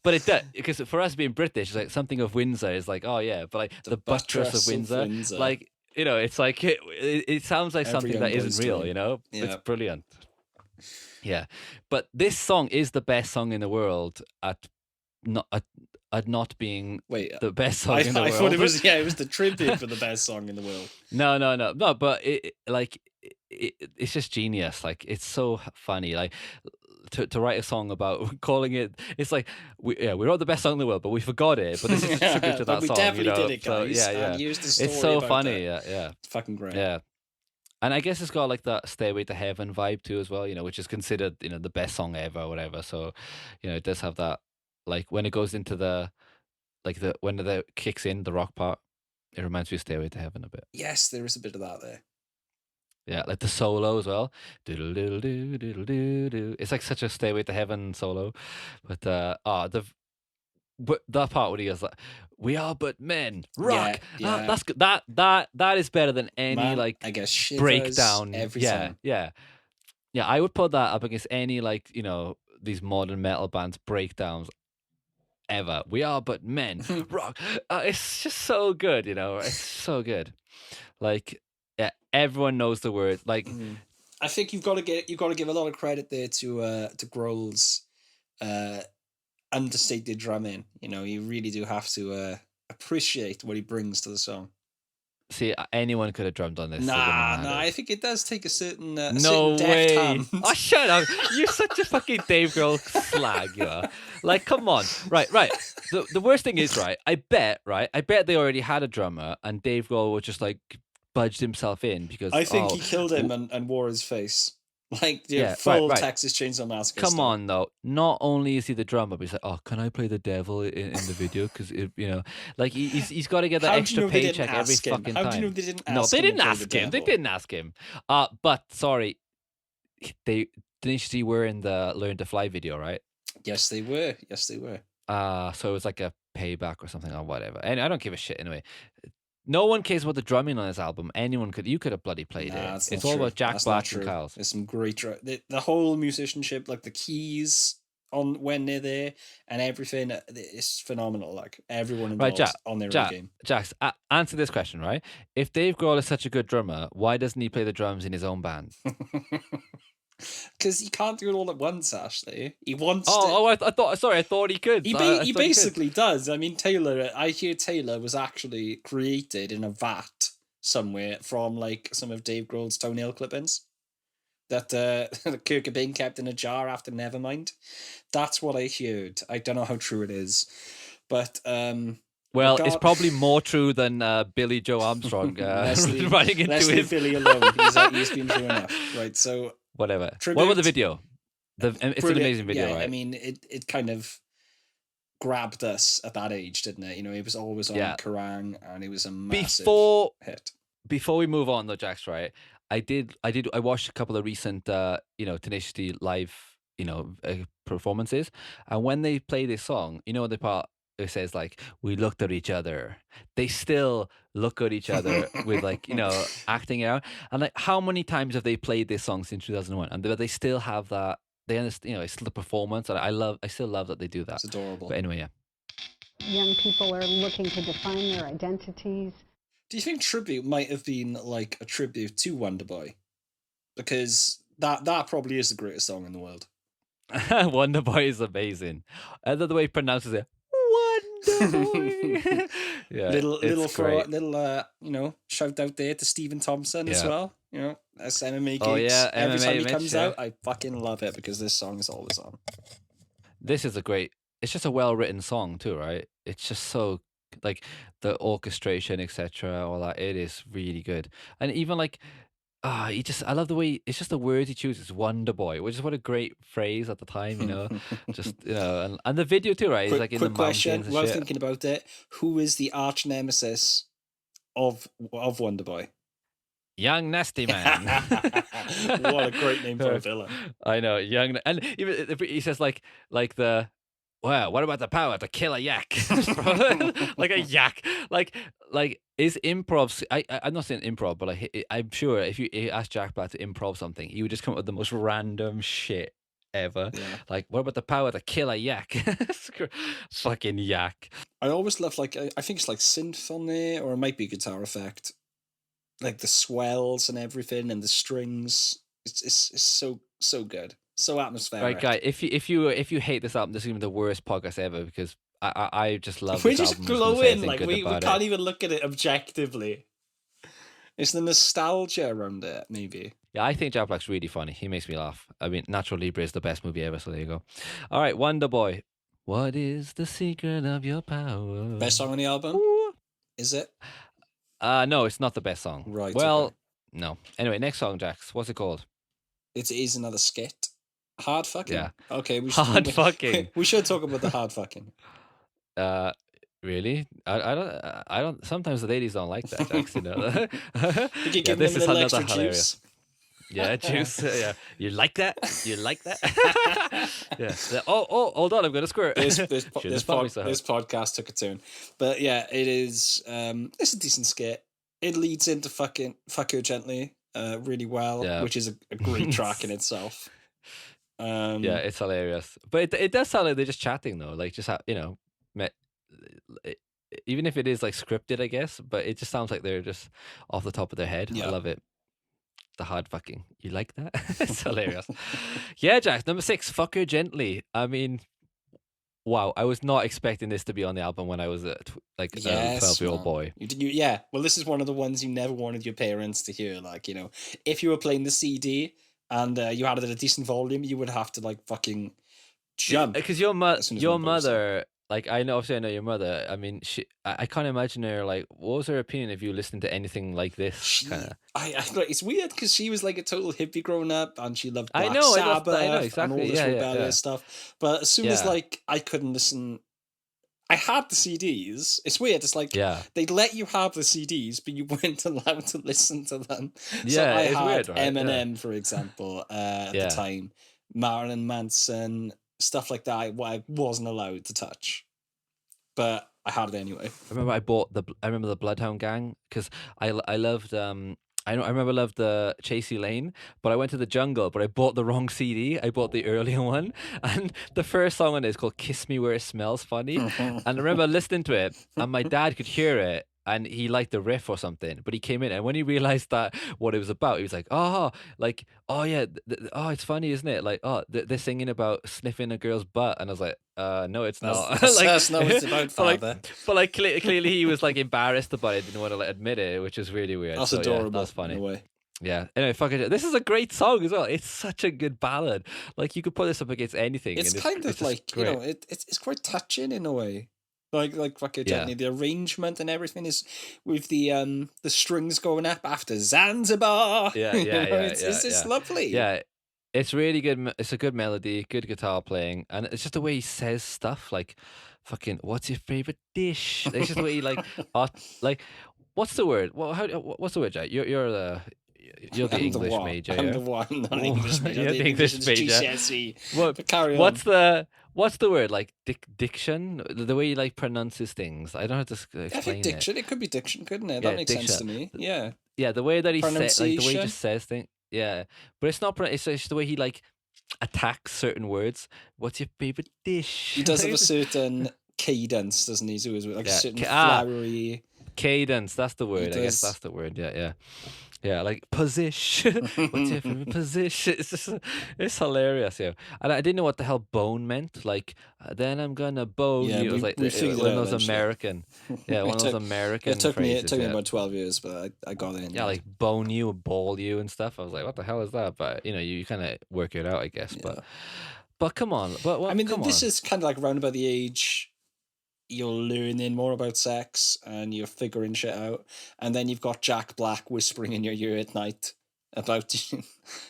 But it does because for us being British, it's like something of Windsor is like yeah, but like the buttress of Windsor, like it's like it sounds like something that isn't real. It's brilliant. Yeah, but this song is the best song in the world at not being the best song in the world. I thought it was the tribute for the best song in the world. No, but it's just genius. Like it's so funny. Like to write a song about calling it's like we wrote the best song in the world, but we forgot it. But this is a tribute to that we song. Definitely did it, guys. So, yeah. And used the story it's so about funny. that. Yeah. It's fucking great. Yeah. And I guess it's got like that "Stairway to Heaven" vibe too, as well. Which is considered the best song ever, or whatever. So, it does have that. Like when it goes into the when the kicks in the rock part, it reminds me of "Stairway to Heaven" a bit. Yes, there is a bit of that there. Yeah, like the solo as well. Doodle doodle doo doodle doo doo. It's like such a "Stairway to Heaven" solo, but but that part when he goes like, "We are but men, rock." Yeah. That's good. That is better than any Man, like I guess Shivers, breakdown. every Yeah, time. yeah. I would put that up against any like these modern metal bands breakdowns ever. We are but men, rock. It's just so good. It's so good. Like, yeah, everyone knows the words. Like, I think you've got to give a lot of credit there to Grohl's understated drumming. You really do have to appreciate what he brings to the song. see, anyone could have drummed on this. I think it does take a certain No certain deft way. hand. Oh, shut up. You're such a fucking Dave Grohl slag, you are. Like, come on. Right. The worst thing is, right, I bet they already had a drummer and Dave Grohl was just like budged himself in because I think he killed him and wore his face. Like, full Texas Chainsaw Massacre Come style. on, though. Not only is he the drummer, but he's like, oh, can I play the devil in the video? Because, like, he's got to get that extra paycheck every fucking time. How do you know they didn't ask him? No, they didn't to play ask the him. They devil? didn't ask him. But, sorry, Tenacious D were in the Learn to Fly video, right? Yes, they were. So it was like a payback or something or whatever. And I don't give a shit anyway. No one cares about the drumming on this album. You could have bloody played it. It's all about Jack Black and Kyle's. There's some great the whole musicianship, like the keys on when they're there and everything is phenomenal. Like everyone involved on their own game. Jax, answer this question, right? If Dave Grohl is such a good drummer, why doesn't he play the drums in his own band? Because he can't do it all at once, Ashley. He wants I thought he could. He basically does. I mean, I hear Taylor was actually created in a vat somewhere from like some of Dave Grohl's toenail clippings that Kurt Cobain kept in a jar after Nevermind. That's what I heard. I don't know how true it is, but well, it's probably more true than Billy Joe Armstrong running into his Billy alone. He's been through enough, right? So whatever. What about the video? It's an amazing video, right? I mean, it kind of grabbed us at that age, didn't it? It was always on Kerrang, and it was a massive hit. Before we move on, though, Jax, right? I watched a couple of recent, Tenacious D live, performances, and when they play this song, the part it says like, we looked at each other. They still look at each other with like, acting out. And like, how many times have they played this song since 2001? And they still have that. They understand, it's still the performance. And I still love that they do that. It's adorable. But anyway, yeah. Young people are looking to define their identities. Do you think Tribute might have been like a tribute to Wonderboy? Because that probably is the greatest song in the world. Wonderboy is amazing. And the way he pronounces it. Wonderboy. Yeah, little shout out there to Stephen Thompson as well. As MMA gigs. Oh yeah, every MMA time he Mitch, comes out, I fucking love it because this song is always on. This is it's just a well written song too, right? It's just so like the orchestration, etc. All that. It is really good, and even like. I love the way it's just the words he chooses. Wonderboy, which is what a great phrase at the time, just and the video too, right? He's like in the mountains question. and While shit. thinking about it, who is the arch nemesis of Wonderboy? Young Nasty Man. What a great name for a villain. I know, young, and even he says like the. Wow, what about the power to kill a yak? Like a yak. Like is improv? I'm not saying improv, but I'm sure if you ask Jack Black to improv something, he would just come up with the most random shit ever. Yeah. Like, what about the power to kill a yak? Fucking yak. I always love I think it's like synth on there, or it might be guitar effect. Like the swells and everything, and the strings. It's so good. So atmospheric. Right, guy. If you hate this album, this is gonna be the worst podcast ever because I just love. We're this just album. glowing, like we can't even look at it objectively. It's the nostalgia around it, maybe. Yeah, I think Jack Black's really funny. He makes me laugh. I mean, Natural Libre is the best movie ever. So there you go. All right, Wonderboy. What is the secret of your power? Best song on the album? Ooh. Is it? No, it's not the best song. Right. Well. Okay. No. Anyway, next song, Jax. What's it called? It is another skit. Hard fucking. Yeah. Okay, we should Hard fucking. we should talk about the hard fucking. Really? I don't. Sometimes the ladies don't like that, Jax. You know. Did you Yeah, give this them is a little another extra hilarious. juice? Yeah, juice. Yeah, you like that? You like that? Yeah. Oh, hold on, I'm gonna squirt. This Shouldn't have me so hard. podcast took a turn, but yeah, it is. It's a decent skit. It leads into fucking "Fuck Her Gently" really well, Yeah. which is a great track in itself. Yeah, it's hilarious. But it does sound like they're just chatting though, like just even if it is like scripted, I guess. But it just sounds like they're just off the top of their head. Yeah. I love it. The hard fucking. You like that? It's hilarious. Yeah, Jack. Number 6, "Fuck Her Gently." I mean, wow. I was not expecting this to be on the album when I was a 12-year-old man. boy. Yeah. Well, this is one of the ones you never wanted your parents to hear. Like, you know, if you were playing the CD and you had it at a decent volume, you would have to like fucking jump. Because your as soon as one goes. mother, like I know your mother. I mean, I can't imagine her like. What was her opinion if you listened to anything like this? Kind of. It's weird because she was like a total hippie growing up, and she loved Black I know Sabbath exactly. and all this Yeah, rebellious stuff. But as soon as Yeah. like I couldn't listen, I had the CDs. It's weird. It's like Yeah. they'd let you have the CDs, but you weren't allowed to listen to them. So Yeah, I it's had weird, right? Eminem, for example, at Yeah. the time, Marilyn Manson, stuff like that. I wasn't allowed to touch, but I had it anyway. I remember the Bloodhound Gang because I loved I loved the Chasey Lane, but I went to the Jungle, but I bought the wrong CD. I bought the earlier one, and the first song on it is called "Kiss Me Where It Smells Funny," and I remember listening to it, and my dad could hear it. And he liked the riff or something, but he came in, and when he realized that what it was about, he was like, "Oh, yeah, it's funny, isn't it? Like, they're singing about sniffing a girl's butt," and I was like, "No, it's not." That's not what it's about, father. But clearly he was like embarrassed about it, didn't want to admit it, which is really weird. That's So, adorable. Yeah, that's funny. In a way. Yeah. Anyway, fuck it. This is a great song as well. It's such a good ballad. Like you could put this up against anything. It's and kind of just like great. it's quite touching in a way. Like Fuck Her Yeah. Gently, the arrangement and everything is with the strings going up after Zanzibar. Yeah, You yeah, know, yeah, it's just lovely. Yeah, it's really good. It's a good melody, good guitar playing, and it's just the way he says stuff like, "Fucking, what's your favorite dish?" It's just the way he like, what's the word? What's the word, Jack? You're the English major. I'm yeah? the one, not English major. You're the English major. GCSE. What? But carry on. What's the word? Like diction? The way he like pronounces things. I don't have to explain I think diction. It could be diction, couldn't it? That Yeah, makes sense to diction. me. Yeah. Yeah, the way that he says, like the way he Pronunciation. just says things. Yeah, but it's not. It's just the way he like attacks certain words. What's your favorite dish? He does have a certain cadence, doesn't he? So like a Yeah, certain ah. flowery. Cadence. That's the word. I guess does. that's the word. Yeah. Yeah, like position. What's your favorite position? It's just, it's hilarious. Yeah, and I didn't know what the hell bone meant. Like, then I'm gonna bone Yeah, you. It was we like figured one it of out those eventually. American. Yeah, one of those American. It took phrases, me yeah. about 12 years, but I got it in. Yeah, like bone you, ball you, and stuff. I was like, what the hell is that? But you kind of work it out, I guess. But come on. But I mean, come this on. is kind of like around about the age you're learning more about sex and you're figuring shit out, and then you've got Jack Black whispering in your ear at night about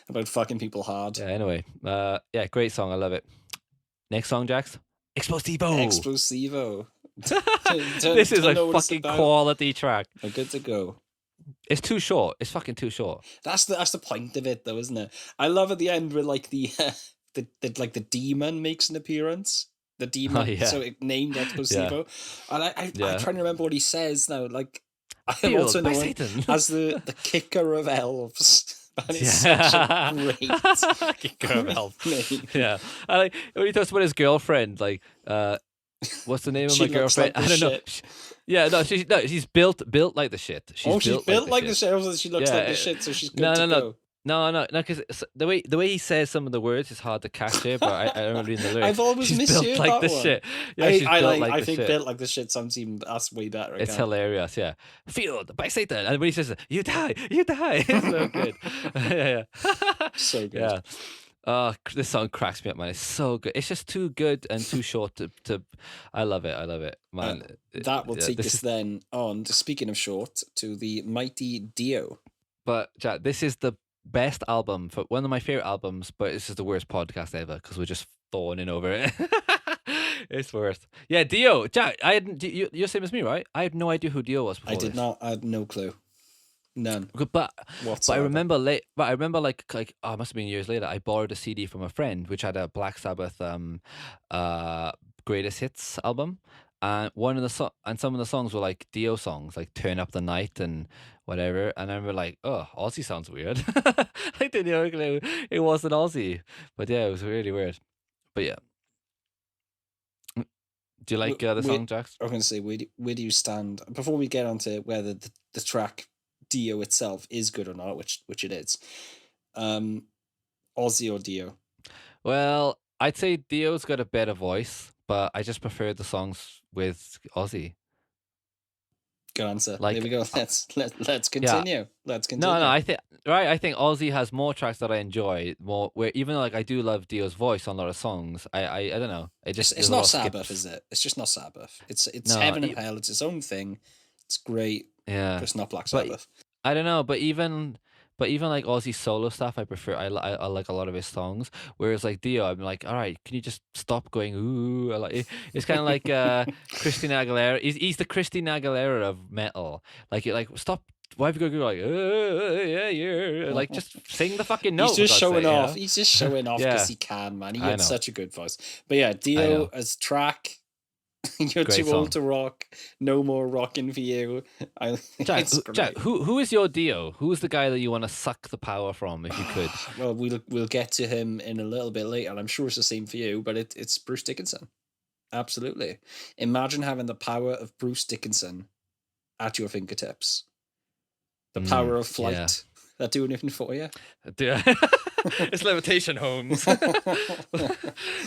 about fucking people hard. Yeah. Anyway, yeah, great song. I love it. Next song, Jax. Explosivo. Explosivo. This is Don't know a what it's fucking about. quality track. We're good to go. It's too short. It's fucking too short. That's the point of it, though, isn't it? I love at the end where like the the demon makes an appearance. The demon, Oh, yeah. so it named Explosivo, and I'm Yeah. trying to remember what he says now. Like I am Fueled also by known Satan. as the kicker of elves. And it's Yeah. such a great Kicker of elves. name. Yeah, I like when he talks about his girlfriend. Like, what's the name of She my looks girlfriend? like I the don't know. shit. Yeah, no, she's built like the shit. She's She's built like the shit. shit. Also, she looks Yeah, like the shit, so she's good no, to no, go. No, because the way he says some of the words is hard to catch it. But I remember reading the lyrics. I've always she's misheard built like that the one. shit. Yeah, she's built like I the think shit. built like the shit sounds even that's way better. It's hilarious, yeah. Fueled by Satan, and when he says, "You die," it's so good. Yeah. So good. Yeah. This song cracks me up, man. It's so good. It's just too good and too short to. I love it, man. That will Yeah, take this us is- then on, speaking of short, to the mighty Dio. But Jack, this is the best album for one of my favorite albums, but this is the worst podcast ever because we're just fawning over it. It's worst. Yeah, Dio. Jack, you're same as me, right? I had no idea who Dio was before I did this. not. I had no clue. None. But I Whatsoever. remember like it must have been years later. I borrowed a CD from a friend which had a Black Sabbath greatest hits album, and some of the songs were like Dio songs, like Turn Up the Night and whatever. And I remember like, oh, Aussie sounds weird. I didn't know it wasn't Aussie, but yeah, it was really weird. But yeah, do you like the song, Jax? I was going to say, where do you stand before we get onto whether the track Dio itself is good or not, which it is. Ozzy or Dio? Well, I'd say Dio's got a better voice, but I just prefer the songs with Ozzy. Good answer. Like, there we go. Let's continue. Yeah. Let's continue. No, I think Ozzy has more tracks that I enjoy more. Where even though like I do love Dio's voice on a lot of songs, I don't know. It's not Sabbath, is it? It's just not Sabbath. It's Heaven and Hell. It's its own thing. It's great. Yeah, but it's not Black Sabbath. I don't know, but even like Ozzy solo stuff, I prefer. I like a lot of his songs. Whereas like Dio, I'm like, all right, can you just stop going ooh? It's kind of like Christina Aguilera. He's the Christina Aguilera of metal. Like stop. Why have you got to go like yeah? Like just sing the fucking note. He's just showing off. You know? He's just showing off because he can, man. He has such a good voice. But yeah, Dio as track. You're Great too song. old to rock. No more rocking for you. Jack, who is your Dio? Who is the guy that you want to suck the power from if you could? Well, we'll get to him in a little bit later, and I'm sure it's the same for you. But it's Bruce Dickinson. Absolutely. Imagine having the power of Bruce Dickinson at your fingertips. The power of flight. Yeah. That do anything for you? It's levitation, Holmes.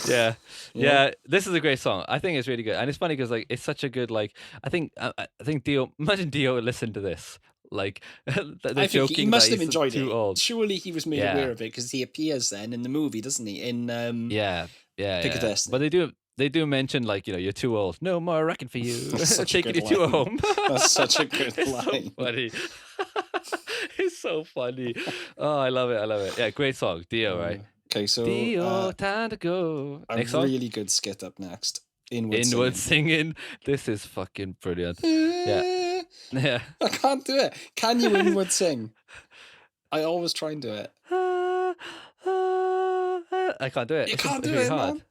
yeah. This is a great song. I think it's really good, and it's funny because like it's such a good like. I think Dio. Imagine Dio listened to this. Like I think he must have enjoyed too it. Old. Surely he was made aware of it because he appears then in the movie, doesn't he? In Pick a Destiny. But they do mention like you're too old. No more wrecking for you. Taking you to a home. That's such a good line. So funny. It's so funny. Oh, I love it. Yeah, great song, Dio. Right. Okay, so Dio, time to go. Next song? Really good skit up next. Inward singing. This is fucking brilliant. Yeah. I can't do it. Can you inward sing? I always try and do it. I can't do it. You can't do it, hard. Man.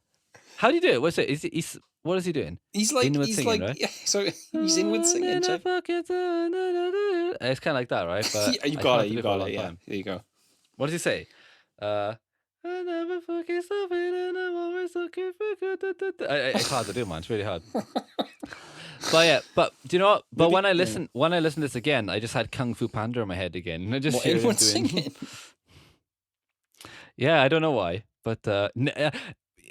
How do you do it? What's it? What is he doing? He's like inward singing, right? Yeah, so he's inward singing. It's kind of like that, right? But you got it. Yeah, there you go. What does he say? I never forget something, and I'm always looking for good. It's hard to do, man. It's really hard. But do you know what? But when I listened to this again, I just had Kung Fu Panda in my head again. I just inward singing. Yeah, I don't know why, but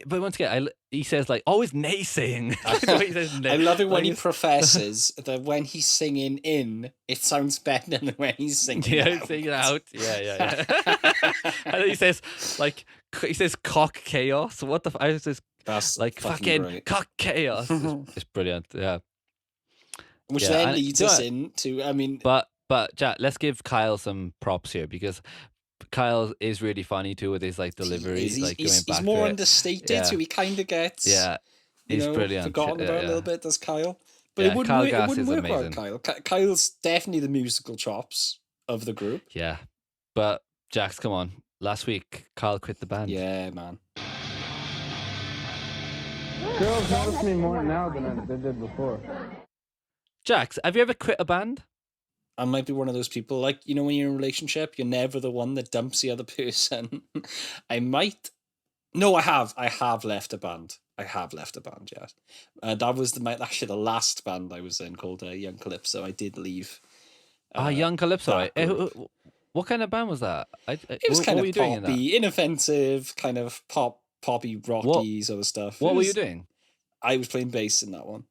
once again, he says like always naysaying. I love it when he professes that when he's singing in, it sounds better than when he's singing out. Singing out. Yeah. And then he says cock chaos. What the? I says that's like fucking great. Cock chaos. It's brilliant. Yeah. Which then leads us into. I mean, but Jack, let's give Kyle some props here because Kyle is really funny too with his like deliveries. He's more understated, so he kind of gets he's brilliant. Forgotten about a little bit. Does Kyle? But it wouldn't work without Kyle. Kyle's definitely the musical chops of the group. Yeah, but Jax, come on. Last week, Kyle quit the band. Yeah, man. Girls notice me more now than they did before. Jax, have you ever quit a band? I might be one of those people, like, when you're in a relationship, you're never the one that dumps the other person. I have left a band. I have left a band, yes. That was actually the last band I was in called Young Calypso. I did leave. Young Calypso. What kind of band was that? It was kind of poppy, inoffensive, kind of poppy, rocky sort of stuff. What were you doing? I was playing bass in that one.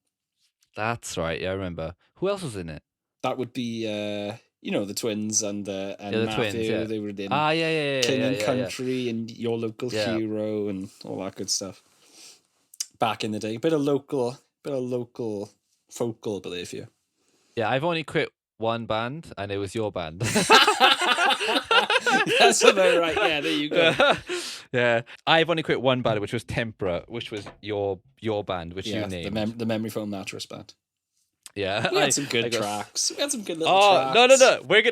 That's right. Yeah, I remember. Who else was in it? That would be, the twins and the Matthew. Twins, yeah. They were in King and Country and Your Local Hero and all that good stuff. Back in the day, bit of local folk, I believe you. Yeah, I've only quit one band, and it was your band. That's about right. Yeah, there you go. Yeah, I've only quit one band, which was Tempera, which was your band, which you named. the memory foam mattress band. Yeah, We had some good tracks. We had some good little Oh tracks.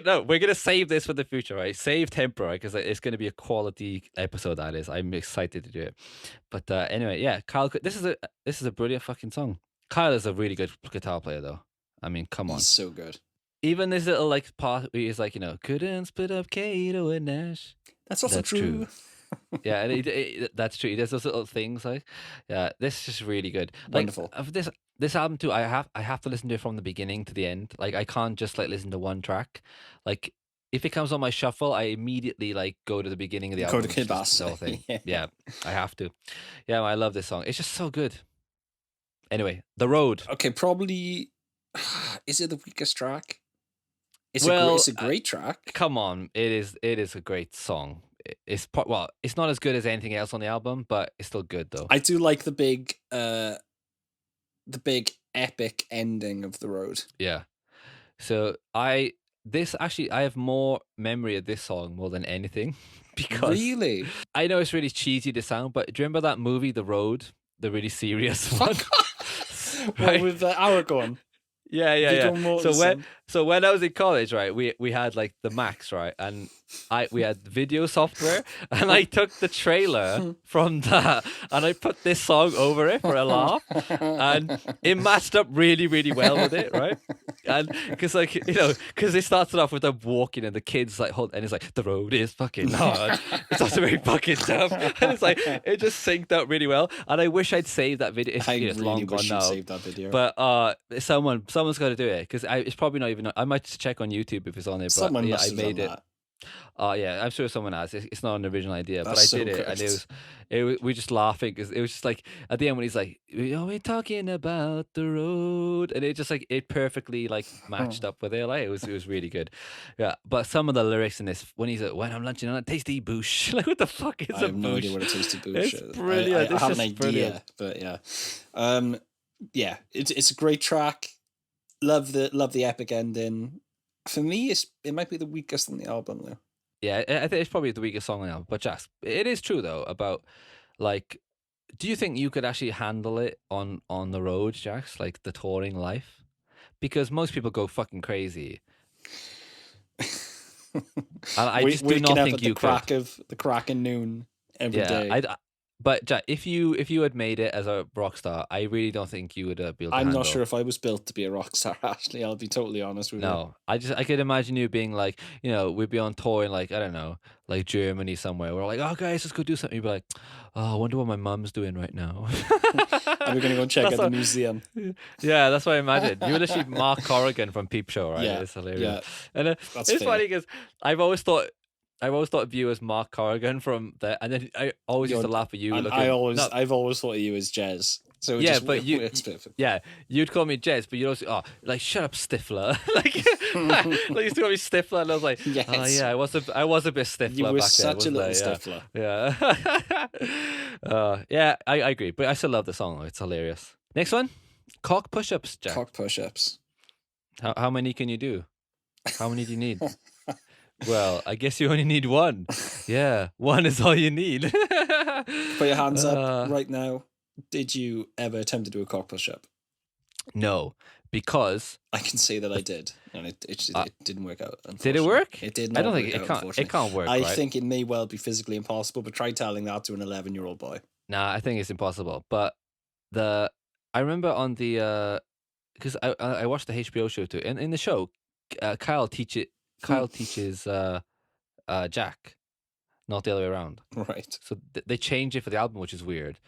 no! We're gonna save this for the future, right? Save Tempera, because it's gonna be a quality episode. That is, I'm excited to do it. But anyway, yeah, Kyle, this is a brilliant fucking song. Kyle is a really good guitar player, though. I mean, come on. He's so good. Even this little like part where he's like, couldn't split up Kato and Nash. That's also true. Yeah, and that's true. He does those little things like, yeah, this is really good. Like, Wonderful. of this album too, I have to listen to it from the beginning to the end. Like, I can't just like listen to one track. Like, if it comes on my shuffle, I immediately like go to the beginning of the album. Go to Kid Bass. The whole thing. Yeah, I have to. Yeah, I love this song. It's just so good. Anyway, The Road. Okay, probably. Is it the weakest track? It's a great track. Come on, it is a great song. It's not as good as anything else on the album, but it's still good though. I do like the big epic ending of The Road. Yeah. So I have more memory of this song more than anything because Really? I know it's really cheesy to sound, but do you remember that movie The Road, the really serious one? Right? With Aragorn. Yeah. So when I was in college, right, we had like the Macs, right, and we had video software, and I took the trailer from that and I put this song over it for a laugh, and it matched up really, really well with it, right? And because because it starts off with them walking and the kids like and it's like the road is fucking hard. It starts very fucking tough, and it's like it just synced out really well. And I wish I'd saved that video. It's long gone now. Saved that video. But someone's got to do it because it's probably not even. I might check on YouTube if it's on there. But Someone yeah, must I have made done it. that. Yeah, I'm sure someone has. It's not an original idea, That's but I did so it, and good. we were just laughing because it was just like at the end when he's like, we're talking about the road," and it just like it perfectly like matched up with it. Like it was really good. Yeah, but some of the lyrics in this when he's like, "When I'm lunching on a tasty boosh," like what the fuck is I a have no boosh? idea what a tasty boosh It's is. brilliant. I It's have an just idea, brilliant. but yeah, yeah. It's a great track. Love the epic ending. For me, it might be the weakest on the album though. Yeah, I think it's probably the weakest song now. But Jax, it is true though about like, do you think you could actually handle it on the road, Jax? Like the touring life, because most people go fucking crazy. And I just do not think you could. The crack of noon every day. But Jack, if you had made it as a rock star, I really don't think you would be able to I'm handle. not sure if I was built to be a rock star, Ashley. I'll be totally honest with you. No, I could imagine you being like, we'd be on tour in like, I don't know, like Germany somewhere. We're like, oh guys, let's go do something. You'd be like, oh, I wonder what my mum's doing right now. And we're gonna go check out the museum. Yeah, that's what I imagine. You were literally Mark Corrigan from Peep Show, right? Yeah, It's hilarious. yeah. And That's it's fair. funny because I've always thought of you as Mark Corrigan from there, and then I always used to laugh at you. And I've always thought of you as Jez. So yeah, just, but you'd call me Jez, but you'd also like shut up, Stifler. like you used to call me Stifler, and I was like, Yes. oh yeah, I was a bit Stifler. You were back such a then, little wasn't I? Yeah. Yeah, I agree, but I still love the song. It's hilarious. Next one, cock push-ups, Jack. Cock push-ups. How many can you do? How many do you need? Well, I guess you only need one. Yeah, one is all you need. Put your hands up right now. Did you ever attempt to do a cock push-up? No, because I can say that I did, and it didn't work out. Did it work? It did not. I don't think work out, it can't work. I right? think it may well be physically impossible, but try telling that to an 11-year-old boy. Nah, I think it's impossible. But I remember on the because I watched the HBO show too, and in the show, Kyle teaches Jack, not the other way around. Right. So they changed it for the album, which is weird.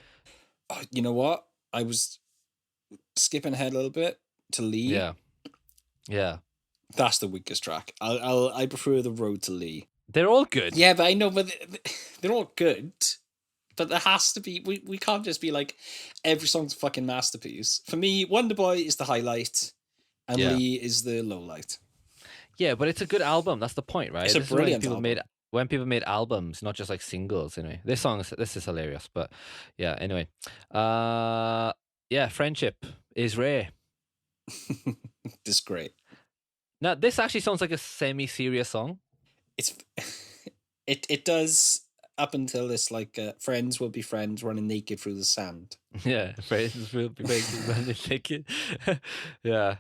Oh, you know what? I was skipping ahead a little bit to Lee. Yeah. That's the weakest track. I prefer The Road to Lee. They're all good. Yeah, but I know, but they're all good. But there has to be. We can't just be like every song's a fucking masterpiece. For me, Wonder Boy is the highlight, and Lee is the low light. Yeah, but it's a good album. That's the point, right? It's a brilliant album. When people made albums, not just like singles. Anyway, this is hilarious. But yeah, anyway, friendship is rare. This is great. Now, this actually sounds like a semi-serious song. It's it does up until this like friends will be friends running naked through the sand. Yeah, friends will be making money ticket. Yeah.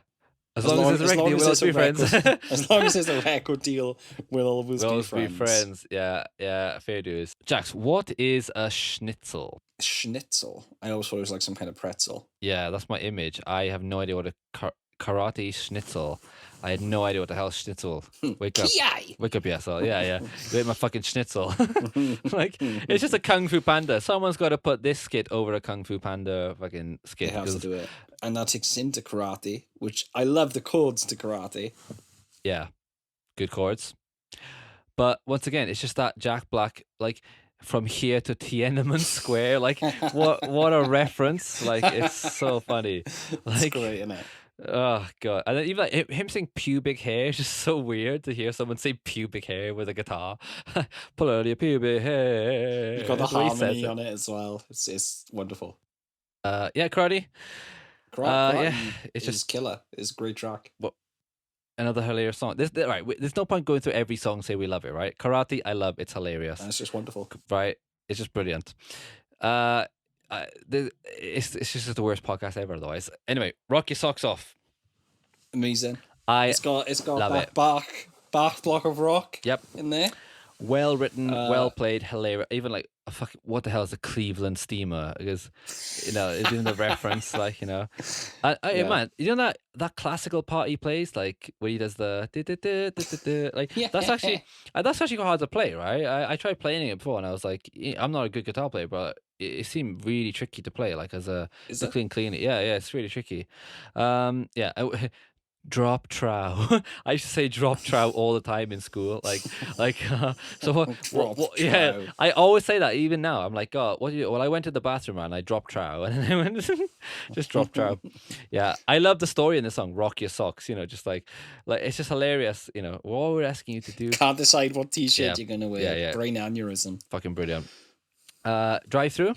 As long as there's a record deal, we'll always be friends. As long as there's a record deal, we'll always be friends. Yeah, fair dues. Jax, what is a schnitzel? Schnitzel. I always thought it was like some kind of pretzel. Yeah, that's my image. I have no idea what a karate schnitzel. I had no idea what the hell schnitzel. Wake up. Wake up, asshole. Yeah. You ate my fucking schnitzel. Like, it's just a Kung Fu Panda. Someone's got to put this skit over a Kung Fu Panda fucking skit. They have to do it. And that takes us into karate, which I love the chords to karate. Yeah, good chords. But once again, it's just that Jack Black, like, from here to Tiananmen Square. Like, what a reference. Like, it's so funny. Like, it's great, isn't it? Oh god! And then even like him saying pubic hair is just so weird to hear someone say pubic hair with a guitar. Pull out your pubic hair. You've got the harmony on it as well. It's wonderful. Yeah, karate. Karate yeah, it's just killer. It's a great track. Well, another hilarious song. Right. There's no point going through every song and say we love it. Right? Karate, I love. It's hilarious. And it's just wonderful. Right? It's just brilliant. It's just the worst podcast ever, otherwise. Anyway, rock your socks off. Amazing. It's got love that back block of rock. Yep. In there. Well written, well played, hilarious. Even like what the hell is a Cleveland steamer? Because it's in the reference, like man, you know that classical part he plays, like when he does the like that's actually quite hard to play, right? I tried playing it before, and I was like, I'm not a good guitar player, but it seemed really tricky to play, like as a clean. Yeah, it's really tricky. Drop trow. I used to say drop trow all the time in school. So what yeah, I always say that even now. I'm like, oh, what do you? Well, I went to the bathroom and I dropped trow, and then I went just drop trow. Yeah, I love the story in the song "Rock Your Socks." Just like it's just hilarious. What we're asking you to do. Can't decide what T-shirt you're gonna wear. Yeah. Brain aneurysm. Fucking brilliant. Drive through.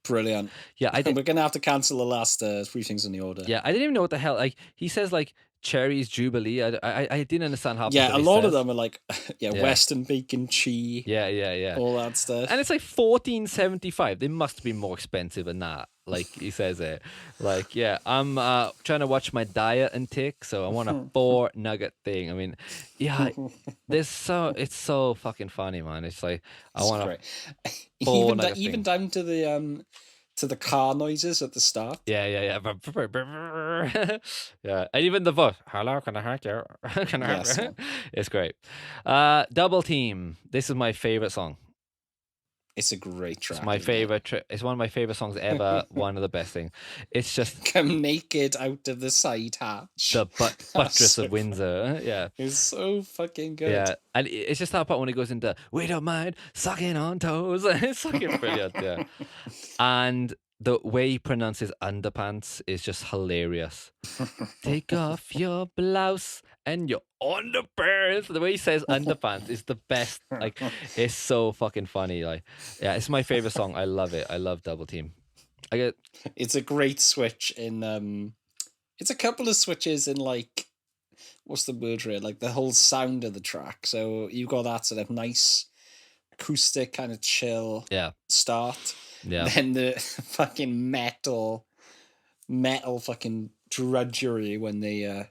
Brilliant. Yeah, we're gonna have to cancel the last 3 things in the order. Yeah, I didn't even know what the hell. Like he says, like cherries jubilee. I didn't understand how. Yeah, a lot of them are like Western bacon cheese. Yeah. All that stuff. And it's like 14.75. They must be more expensive than that. Like he says it. Like I'm trying to watch my diet intake, so I want a 4 nugget thing. I mean, yeah, it's so fucking funny, man. It's like I want a 4 nugget thing. Even down to the car noises at the start. Yeah. Yeah, and even the voice. Hello, can I help you? Can I help you? It's great. Double Team. This is my favorite song. It's a great track. It's my favorite. It's one of my favorite songs ever. One of the best things. It's just come naked out of the side hatch. The buttress of Windsor. Yeah, it's so fucking good. Yeah, and it's just that part when it goes into "We don't mind sucking on toes." It's fucking brilliant. Yeah, and the way he pronounces underpants is just hilarious. Take off your blouse and your underpants. The way he says underpants is the best. Like, it's so fucking funny. Like, yeah, it's my favorite song. I love it. I love Double Team. It's a great switch in. It's a couple of switches in like, what's the word for it? Like the whole sound of the track. So you got that sort of nice acoustic kind of chill start. Yeah. Then the fucking metal fucking drudgery when they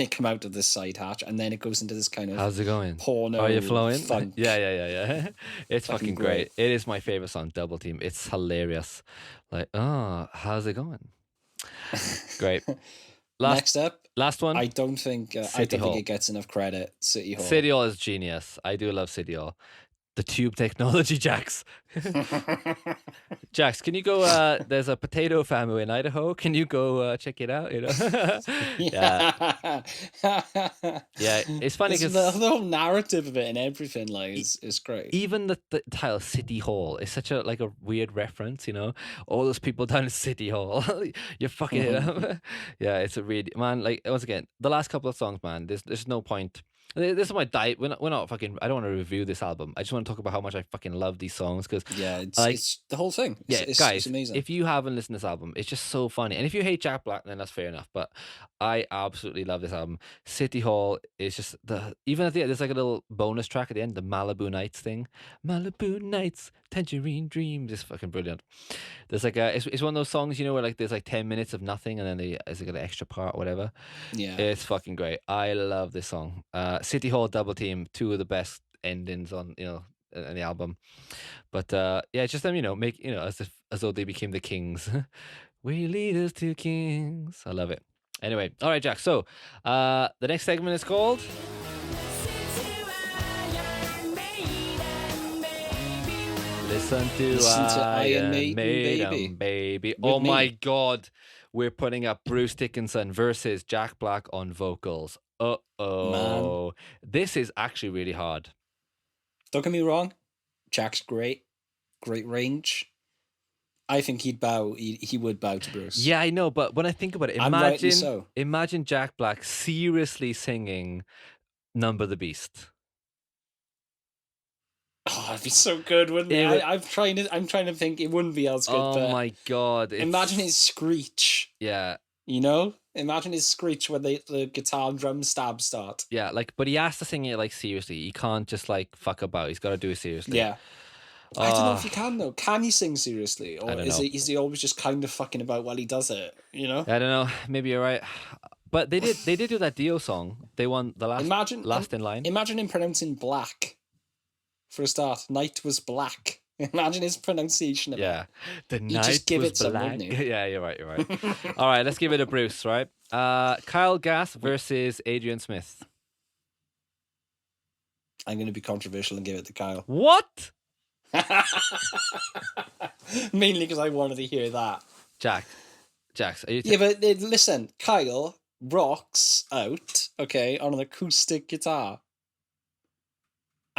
come out of this side hatch, and then it goes into this kind of how's it going? Porno. Are you flowing? Funk. Yeah. It's fucking great. It is my favorite song, Double Team. It's hilarious. Like, how's it going? Great. Next up, last one. I don't think it gets enough credit. City Hall. City Hall is genius. I do love City Hall. The tube technology, Jax. Jax, can you go? There's a potato farm in Idaho. Can you go check it out? Yeah. It's funny because the whole narrative of it and everything is great. Even the title City Hall is such a weird reference. All those people down in City Hall. You're fucking it up. Yeah, it's a really, man. Like, once again, the last couple of songs, man. There's no point. This is my diet. We're not fucking. I don't want to review this album. I just want to talk about how much I fucking love these songs because Yeah, it's, like, it's the whole thing. It's guys, it's amazing. if you haven't listened to this album, it's just so funny. And if you hate Jack Black, then that's fair enough. But I absolutely love this album. City Hall is just even at the end, there's like a little bonus track at the end, the Malibu Nights thing. Malibu Nights, Tangerine Dreams is fucking brilliant. There's like it's one of those songs, you know, where like there's like 10 minutes of nothing and then there's like an extra part or whatever. Yeah. It's fucking great. I love this song. City Hall, Double Team, two of the best endings on, you know, in the album. But yeah, it's just them, you know, make, you know, as though they became the kings. We lead us to kings. I love it. Anyway, all right, Jack. So the next segment is called Listen to Iron Maiden, baby. Oh my God. We're putting up Bruce Dickinson versus Jack Black on vocals. Uh-oh. This is actually really hard. Don't get me wrong. Jack's great range. I think he would bow to Bruce. Yeah, I know, but when I think about it, imagine Jack Black seriously singing Number the Beast. Oh, it'd be so good, wouldn't it? I'm trying to think it wouldn't be as good. Oh my God. Imagine his screech. Yeah. You know? Imagine his screech when the guitar and drum stab start. Yeah, like, but he has to sing it like seriously. He can't just like fuck about. He's got to do it seriously. Yeah. I don't know if he can though. Can he sing seriously, or is he always just kind of fucking about while he does it? You know. I don't know. Maybe you're right. But they did do that Dio song. They won the last in line. Imagine him pronouncing black. For a start, night was black. Imagine his pronunciation of it. The You'd night just give was it some, black. wouldn't you? Yeah, you're right. All right, let's give it a Bruce, right? Kyle Gass versus Adrian Smith. I'm going to be controversial and give it to Kyle. What? Mainly because I wanted to hear that. Jax, are you yeah, but listen, Kyle rocks out, okay, on an acoustic guitar.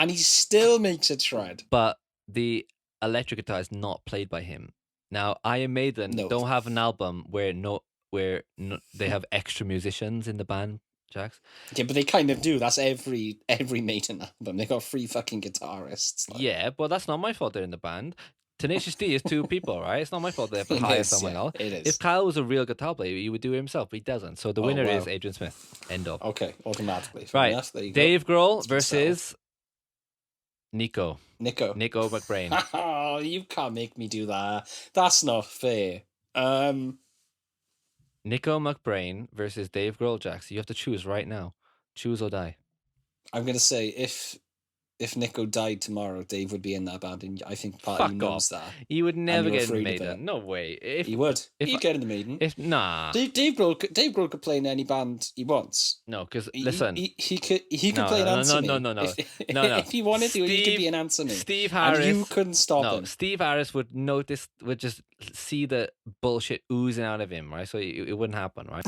And he still makes it shred. But the electric guitar is not played by him. Now, Iron Maiden don't have an album where they have extra musicians in the band, Jax. Yeah, but they kind of do. That's every Maiden album. They got 3 fucking guitarists. Like. Yeah, but that's not my fault they're in the band. Tenacious D is 2 people, right? It's not my fault they have to hire someone else. It is. If Kyle was a real guitar player, he would do it himself, but he doesn't. So the winner is Adrian Smith. End of. Okay, automatically. Right. Enough. There you Dave go. Grohl versus Nico McBrain. Oh, you can't make me do that. That's not fair. Nico McBrain versus Dave Grohl, Jax. You have to choose right now. Choose or die. I'm going to say if Nico died tomorrow, Dave would be in that band, and I think part of you knows that. He would never get in the Maiden. No way. He would. He'd get in the Maiden. Nah. Dave Grohl could play in any band he wants. No, because listen, he could play an Answer Me. No. If he wanted to, he could be an Answer Me. Steve Harris, and you couldn't stop him. Steve Harris would just see the bullshit oozing out of him, right? So it wouldn't happen, right?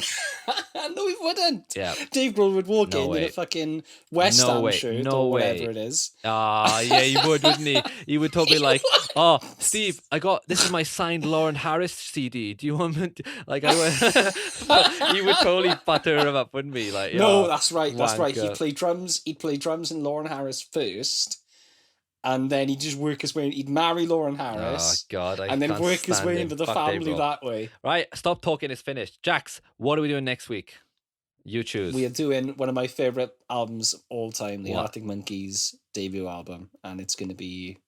No, he wouldn't. Yeah. Dave Grohl would walk in a fucking West Ham shirt or whatever it is. Yeah, he would, wouldn't he? He would totally like, oh, Steve, this is my signed Lauren Harris CD. Do you want me to, like, he would totally butter him up, wouldn't he? Like, no, that's right. That's right. He'd play drums in Lauren Harris first. And then he'd just work his way. He'd marry Lauren Harris. Oh God! And then work his way into the family that way. Right, stop talking. It's finished. Jax, what are we doing next week? You choose. We are doing one of my favorite albums of all time, the Arctic Monkeys debut album, and it's going to be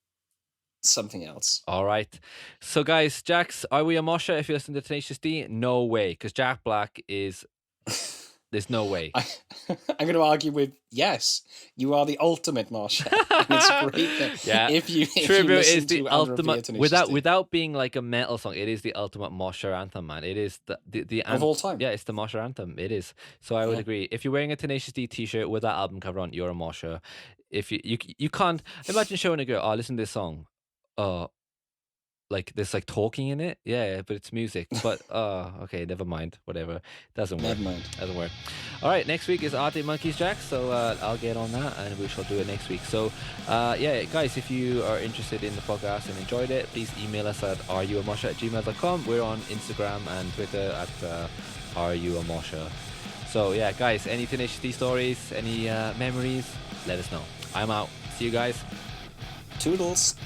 something else. All right. So, guys, Jax, are we a Mosher if you listen to Tenacious D? No way, because Jack Black is. There's no way. I'm going to argue with yes. You are the ultimate Mosher. It's great. Yeah. If you Tribute is the ultimate without being like a metal song. It is the ultimate Mosher anthem, man. It is the of all time. Yeah, it's the Mosher anthem. It is. So I would agree. If you're wearing a Tenacious D t-shirt with that album cover on, you're a Mosher. If you can't imagine showing a girl, oh, listen to this song. Like there's like talking in it, yeah, but it's music. But okay, never mind. Whatever, doesn't work. Doesn't work. All right, next week is Arctic Monkeys, Jack. So I'll get on that, and we shall do it next week. So yeah, guys, if you are interested in the podcast and enjoyed it, please email us at areyouamosher@gmail.com. We're on Instagram and Twitter at areyouamosher. So yeah, guys, any Tenacious stories, any memories, let us know. I'm out. See you guys. Toodles.